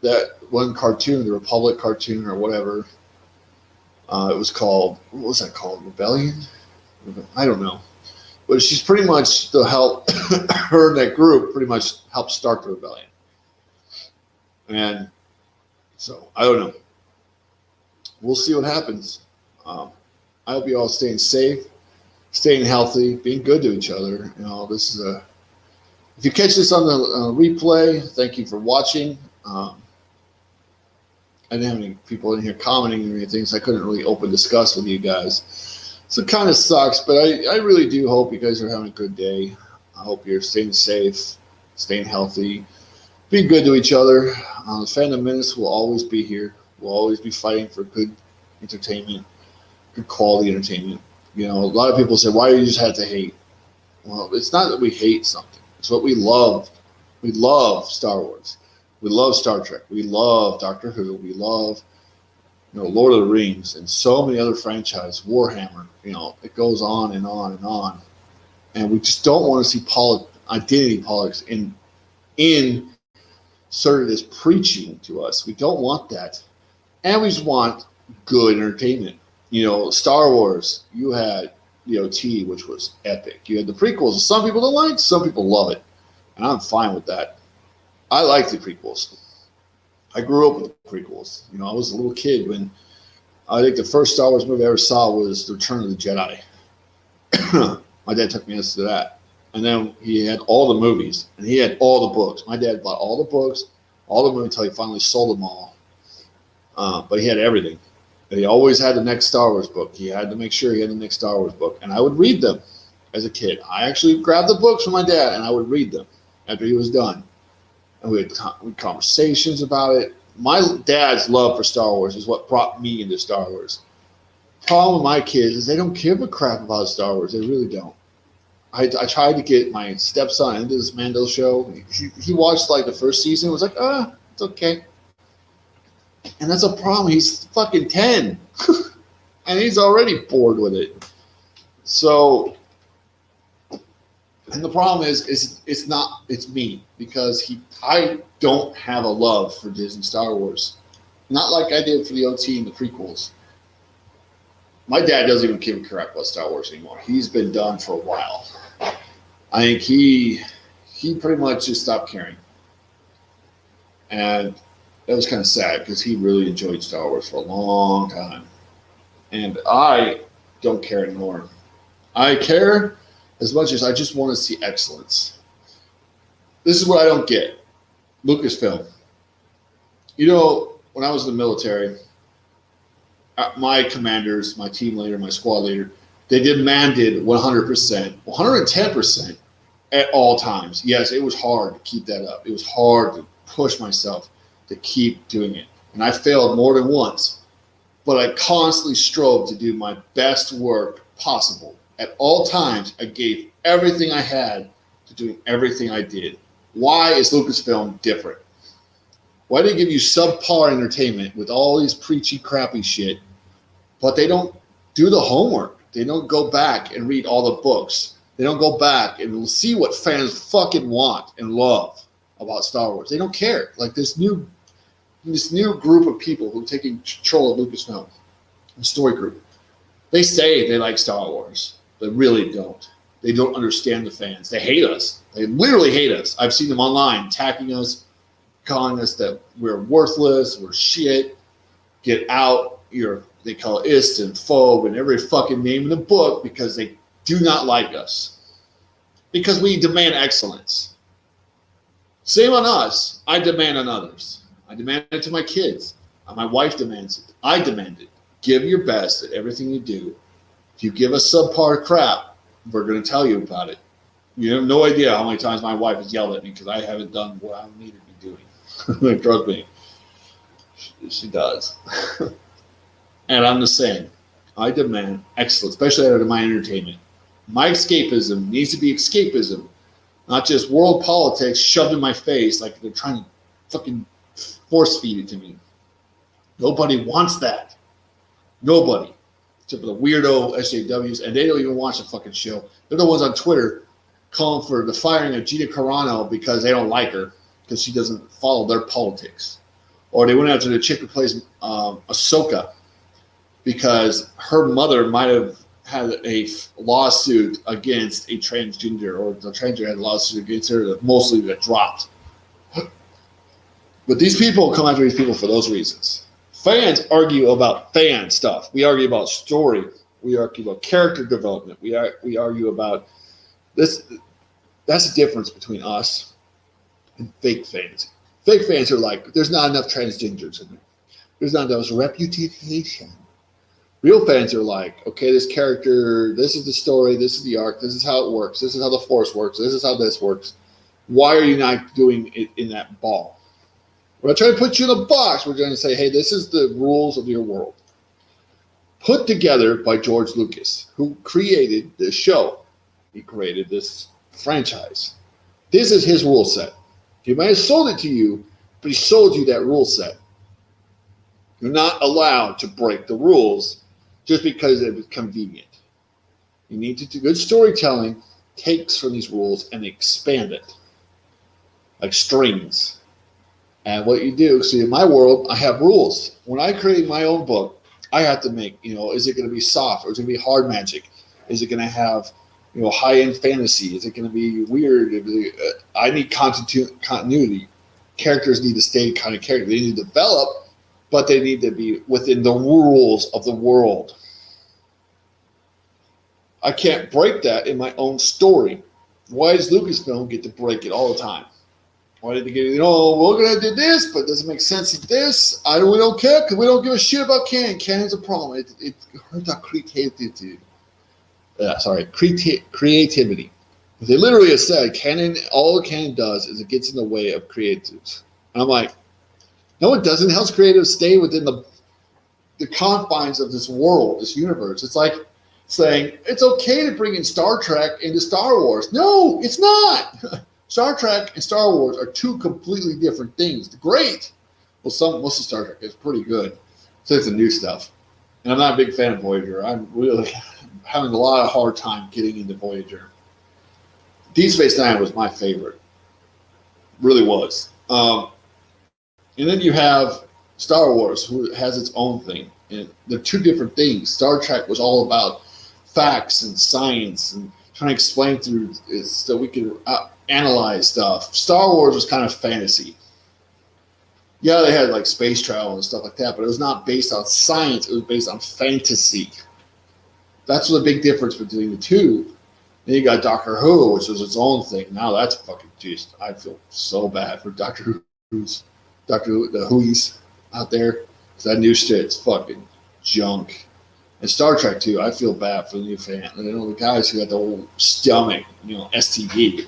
that one cartoon, the Republic cartoon or whatever, it was called, what was that called? Rebellion? I don't know. But she's pretty much to help her and that group pretty much help start the rebellion. And so I don't know. We'll see what happens. I hope you all staying safe, staying healthy, being good to each other. This is if you catch this on the replay, thank you for watching. I didn't have any people in here commenting or anything, so I couldn't really open discuss with you guys. So it kind of sucks, but I really do hope you guys are having a good day. I hope you're staying safe, staying healthy, being good to each other. The Phantom Menace will always be here. We'll always be fighting for good entertainment, good quality entertainment. A lot of people say, why do you just have to hate? Well, it's not that we hate something. It's what we love. We love Star Wars. We love Star Trek. We love Doctor Who. We love, Lord of the Rings and so many other franchises. Warhammer. It goes on and on and on. And we just don't want to see identity politics inserted as preaching to us. We don't want that. And we just want good entertainment. Star Wars, you had T, which was epic. You had the prequels. Some people don't like, some people love it. And I'm fine with that. I like the prequels. I grew up with the prequels. I was a little kid when I think the first Star Wars movie I ever saw was The Return of the Jedi. My dad took me to that. And then he had all the movies, and he had all the books. My dad bought all the books, all the movies until he finally sold them all. But he had everything. And he always had the next Star Wars book. He had to make sure he had the next Star Wars book. And I would read them as a kid. I actually grabbed the books from my dad, and I would read them after he was done. And we had conversations about it. My dad's love for Star Wars is what brought me into Star Wars. Problem with my kids is they don't give a crap about Star Wars. They really don't. I tried to get my stepson into this Mando show. He watched the first season. Was like, it's okay. And that's a problem. He's fucking 10. And he's already bored with it. So, and the problem is it's me, because I don't have a love for Disney Star Wars. Not like I did for the OT and the prequels. My dad doesn't even give a crap about Star Wars anymore. He's been done for a while. I think he pretty much just stopped caring. And that was kind of sad because he really enjoyed Star Wars for a long time. And I don't care anymore. I care as much as I just want to see excellence. This is what I don't get. Lucasfilm. You know, when I was in the military, my commanders, my team leader, my squad leader, they demanded 100%, 110% at all times. Yes, it was hard to keep that up. It was hard to push myself to keep doing it. And I failed more than once, but I constantly strove to do my best work possible. At all times, I gave everything I had to doing everything I did. Why is Lucasfilm different? Why do they give you subpar entertainment with all these preachy, crappy shit, but they don't do the homework? They don't go back and read all the books. They don't go back and see what fans fucking want and love about Star Wars. They don't care. Like this new group of people who are taking control of Lucasfilm, the story group. They say they like Star Wars, but really don't. They don't understand the fans. They hate us. They literally hate us. I've seen them online attacking us, calling us that we're worthless, we're shit, get out. They call it ist and phobe and every fucking name in the book because they do not like us. Because we demand excellence. Same on us. I demand on others. I demand it to my kids. My wife demands it. I demand it. Give your best at everything you do. If you give us subpar crap, we're going to tell you about it. You have no idea how many times my wife has yelled at me because I haven't done what I need to be doing. Trust me. She does. And I'm the same. I demand excellence, especially out of my entertainment. My escapism needs to be escapism, not just world politics shoved in my face like they're trying to fucking force feed it to me. Nobody wants that. Nobody. Except for the weirdo SJWs, and they don't even watch the fucking show. They're the ones on Twitter calling for the firing of Gina Carano because they don't like her, because she doesn't follow their politics. Or they went after the chick who plays Ahsoka because her mother might have had a lawsuit against a transgender, or the transgender had a lawsuit against her that mostly got dropped. But these people come after these people for those reasons. Fans argue about fan stuff. We argue about story. We argue about character development. We argue about this. That's the difference between us and fake fans. Fake fans are like, there's not enough transgenders in there. There's not enough reputation. Real fans are like, okay, this character, this is the story, this is the arc, this is how it works, this is how the Force works, this is how this works. Why are you not doing it in that ball? We're not trying to put you in a box. We're trying to say, hey, this is the rules of your world. Put together by George Lucas, who created this show. He created this franchise. This is his rule set. He might have sold it to you, but he sold you that rule set. You're not allowed to break the rules just because it's convenient. You need to do good storytelling, takes from these rules and expand it like strings. And what you do, see, in my world, I have rules. When I create my own book, I have to make, is it going to be soft or is it going to be hard magic? Is it going to have, high-end fantasy? Is it going to be weird? I need continuity. Characters need to stay kind of character. They need to develop, but they need to be within the rules of the world. I can't break that in my own story. Why does Lucasfilm get to break it all the time? Why did they get, we're going to do this, but it doesn't make sense of this. We don't care because we don't give a shit about canon. Canon's a problem. It hurts our creativity. Creativity. They literally have said canon, all the canon does is it gets in the way of creatives. And I'm like, no, it doesn't. It helps creatives stay within the confines of this world, this universe. It's like saying it's okay to bring in Star Trek into Star Wars. No, it's not. Star Trek and Star Wars are two completely different things. Great. Well, most of Star Trek is pretty good. So it's the new stuff. And I'm not a big fan of Voyager. I'm really having a lot of hard time getting into Voyager. Deep Space Nine was my favorite. Really was. And then you have Star Wars, who has its own thing. And they're two different things. Star Trek was all about facts and science and trying to explain through it so we could analyze stuff. Star Wars was kind of fantasy. Yeah, they had like space travel and stuff like that, but it was not based on science. It was based on fantasy. That's the big difference between the two. Then you got Doctor Who, which was its own thing. Now that's fucking just, I feel so bad for Doctor Who's, the Who's out there. Because that new shit's fucking junk. And Star Trek too, I feel bad for the new fan. You know, the guys who got the whole stomach, you know, STD.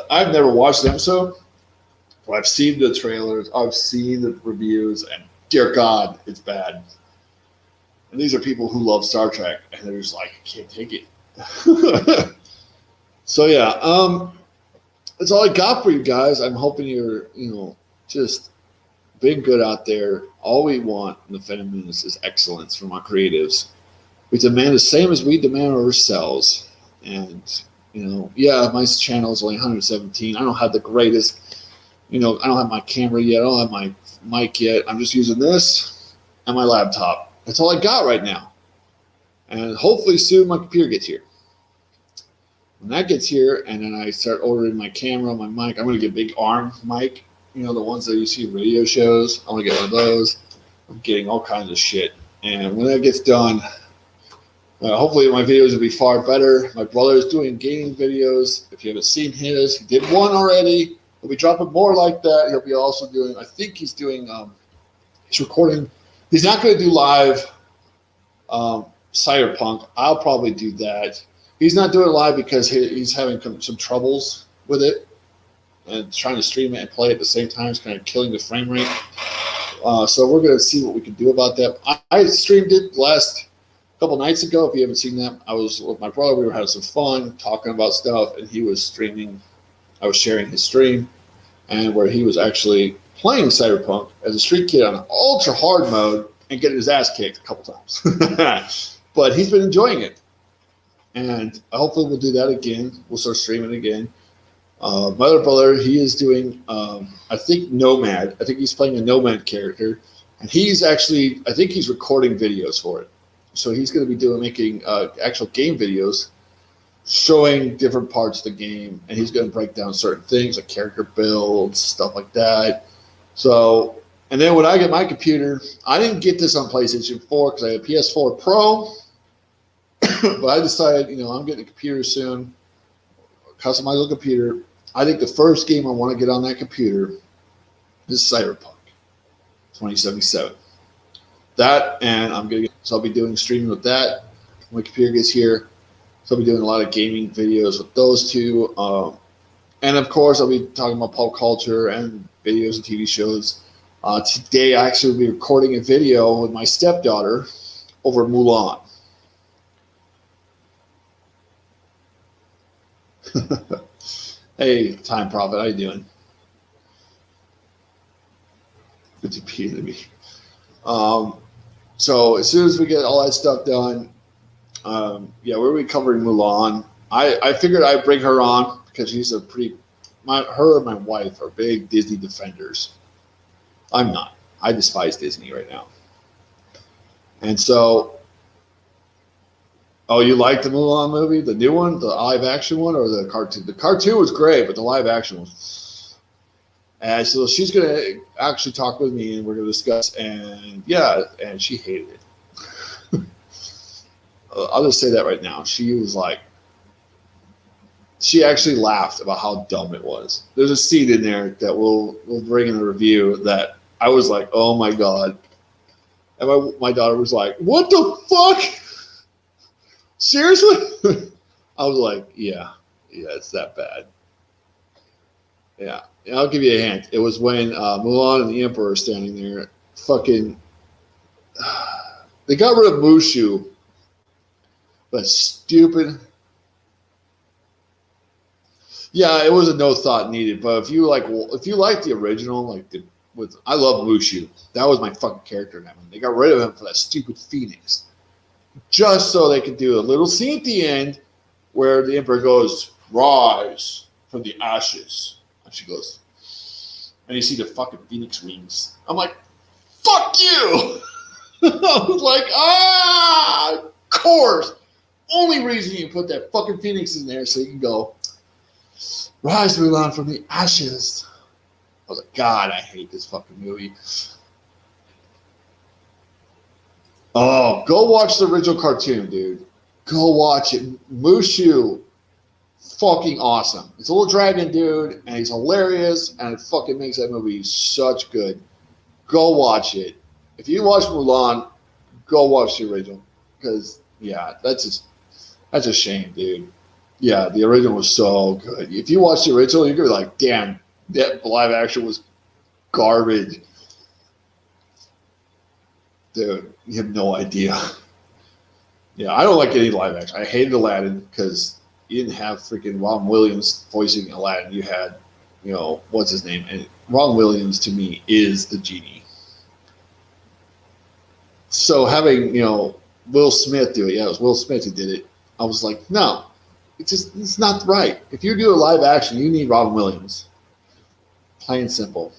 I've never watched the episode. But I've seen the trailers, I've seen the reviews, and dear God, it's bad. And these are people who love Star Trek, and they're just like, I can't take it. So yeah, that's all I got for you guys. I'm hoping you're, you know, just being good out there. All we want in the feminist is excellence from our creatives. We demand the same as we demand ourselves. And, you know, yeah, my channel is only 117. I don't have the greatest, you know, I don't have my camera yet. I don't have my mic yet. I'm just using this and my laptop. That's all I got right now. And hopefully soon my computer gets here. When that gets here and then I start ordering my camera, my mic, I'm going to get a big arm mic. You know, the ones that you see in radio shows. I'm going to get one of those. I'm getting all kinds of shit. And when that gets done, hopefully my videos will be far better. My brother is doing gaming videos. If you haven't seen his, he did one already. He'll be dropping more like that. He'll be also doing, I think he's doing, he's recording. He's not going to do live Cyberpunk. I'll probably do that. He's not doing it live because he's having some troubles with it. And trying to stream it and play at the same time is kind of killing the frame rate. So we're going to see what we can do about that. I streamed it last couple nights ago. If you haven't seen that, I was with my brother. We were having some fun talking about stuff, and he was streaming. I was sharing his stream, and where he was actually playing Cyberpunk as a street kid on ultra hard mode and getting his ass kicked a couple times. But he's been enjoying it, and hopefully we'll do that again. We'll start streaming again. My other brother, he is doing, I think, Nomad. I think he's playing a Nomad character, and he's actually, I think he's recording videos for it. So he's going to be making actual game videos showing different parts of the game, and he's going to break down certain things like character builds, stuff like that. So, and then when I get my computer, I didn't get this on PlayStation 4 because I had a PS4 Pro, but I decided, you know, I'm getting a computer soon, customizable computer. I think the first game I want to get on that computer is Cyberpunk 2077. That, and so I'll be doing streaming with that when my computer gets here. So I'll be doing a lot of gaming videos with those two. And of course, I'll be talking about pop culture and videos and TV shows. Today, I actually will be recording a video with my stepdaughter over Mulan. Hey, Time Prophet, how you doing? Good to be to me. So as soon as we get all that stuff done, yeah, we'll be covering Mulan. I figured I'd bring her on because she's a her and my wife are big Disney defenders. I'm not. I despise Disney right now. And so, oh, you like the Mulan movie? The new one? The live action one or the cartoon? The cartoon was great, but the live action was... And so she's going to actually talk with me and we're going to discuss. And yeah, and she hated it. I'll just say that right now. She was like, she actually laughed about how dumb it was. There's a scene in there that we'll bring in a review that I was like, oh my God. And my daughter was like, what the fuck? Seriously? I was like, yeah, it's that bad. Yeah, I'll give you a hint. It was when Mulan and the Emperor are standing there. Fucking, they got rid of Mushu. But stupid. Yeah, it was a no thought needed. But if you like the original, I love Mushu. That was my fucking character in that one. They got rid of him for that stupid Phoenix, just so they could do a little scene at the end where the Emperor goes, "Rise from the ashes," and she goes, and you see the fucking phoenix wings. I'm like, fuck you. I was like, of course. Only reason you put that fucking phoenix in there so you can go rise, Mulan, from the ashes. I was like, God, I hate this fucking movie. Oh, go watch the original cartoon, dude. Go watch it. Mushu, fucking awesome. It's a little dragon dude, and he's hilarious, and it fucking makes that movie such good. Go watch it. If you watch Mulan, go watch the original. Because, yeah, that's a shame, dude. Yeah, the original was so good. If you watch the original, you're going to be like, damn, that live action was garbage. Dude, you have no idea. Yeah, I don't like any live action. I hated Aladdin because you didn't have freaking Ron Williams voicing Aladdin. You had, what's his name? And Ron Williams, to me, is the genie. So having, Will Smith do it, yeah, it was Will Smith who did it. I was like, no, it's not right. If you do a live action, you need Ron Williams. Plain and simple.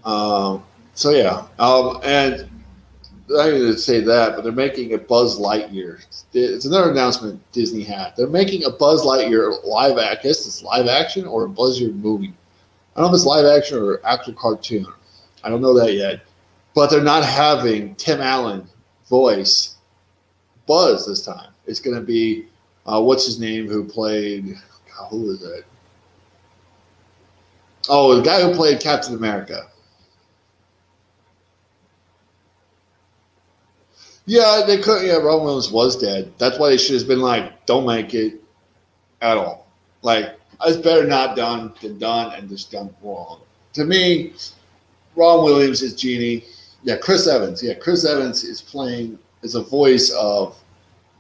So yeah, and I didn't say that, but they're making a Buzz Lightyear. It's another announcement Disney had. They're making a Buzz Lightyear live action. I guess it's live action or a Buzz Lightyear movie. I don't know if it's live action or actual cartoon. I don't know that yet. But they're not having Tim Allen voice Buzz this time. It's going to be, what's his name, who played, God, who was it? Oh, the guy who played Captain America. Yeah, they couldn't. Yeah, Ron Williams was dead. That's why they should have been like, don't make it at all. Like, it's better not done than done and just done wrong. To me, Ron Williams is Genie. Yeah, Chris Evans. Yeah, Chris Evans is a voice of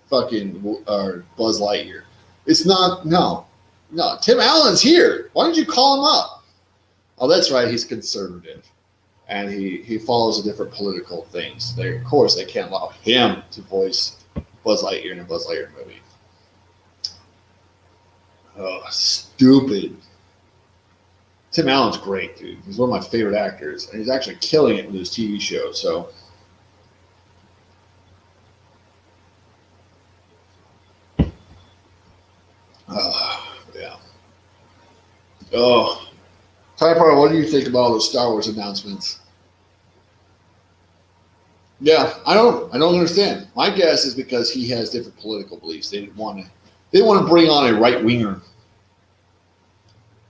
fucking Buzz Lightyear. It's not, no. Tim Allen's here. Why don't you call him up? Oh, that's right. He's conservative. And he follows a different political things. Of course, they can't allow him to voice Buzz Lightyear in a Buzz Lightyear movie. Oh, stupid. Tim Allen's great, dude. He's one of my favorite actors, and he's actually killing it with his TV show. So, yeah. Oh. Typar, what do you think about all the Star Wars announcements? Yeah, I don't understand. My guess is because he has different political beliefs. They want to bring on a right winger.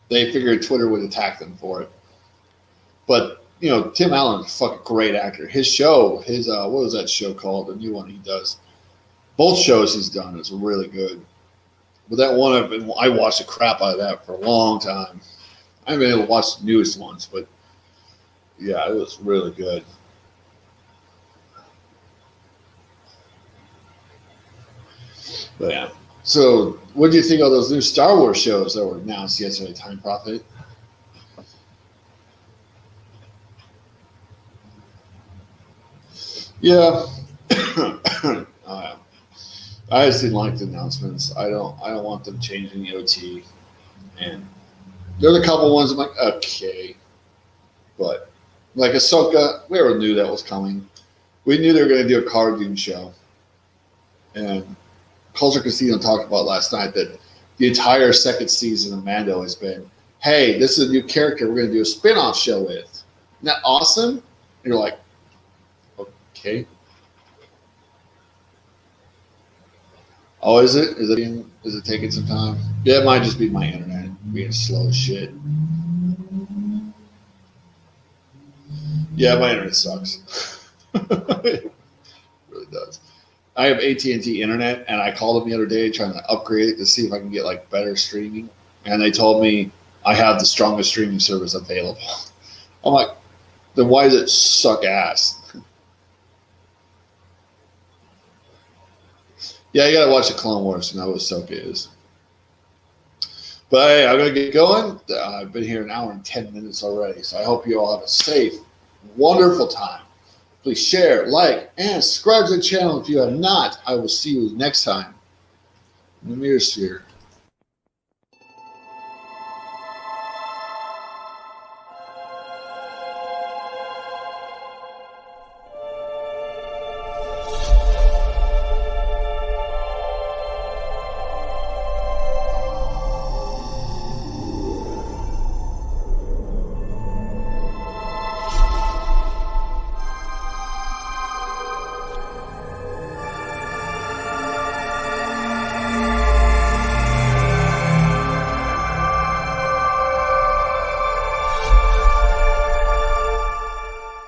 They figured Twitter would attack them for it. But Tim Allen's a fucking great actor. His show, what was that show called? The new one he does. Both shows he's done is really good. But that one, I watched the crap out of that for a long time. I haven't been able to watch the newest ones, but yeah, it was really good. But yeah. So, what do you think of those new Star Wars shows that were announced yesterday? Time Prophet. Yeah. I just didn't like the announcements. I don't want them changing the OT, and there's a couple ones I'm like, okay, but like Ahsoka, we already knew that was coming. We knew they were going to do a cartoon show, and Culture Casino talked about last night that the entire second season of Mando has been, hey, this is a new character we're going to do a spin-off show with. Isn't that awesome? And you're like, okay. Oh, is it? Is it taking some time? Yeah, it might just be my internet being slow as shit. Yeah, my internet sucks. It really does. I have AT&T internet, and I called them the other day trying to upgrade it to see if I can get like better streaming. And they told me I have the strongest streaming service available. I'm like, then why does it suck ass? Yeah, you gotta watch the Clone Wars to know what Ahsoka is. But hey, I'm gonna get going. I've been here an hour and 10 minutes already, so I hope you all have a safe, wonderful time. Please share, like, and subscribe to the channel if you have not. I will see you next time in the Mirror Sphere.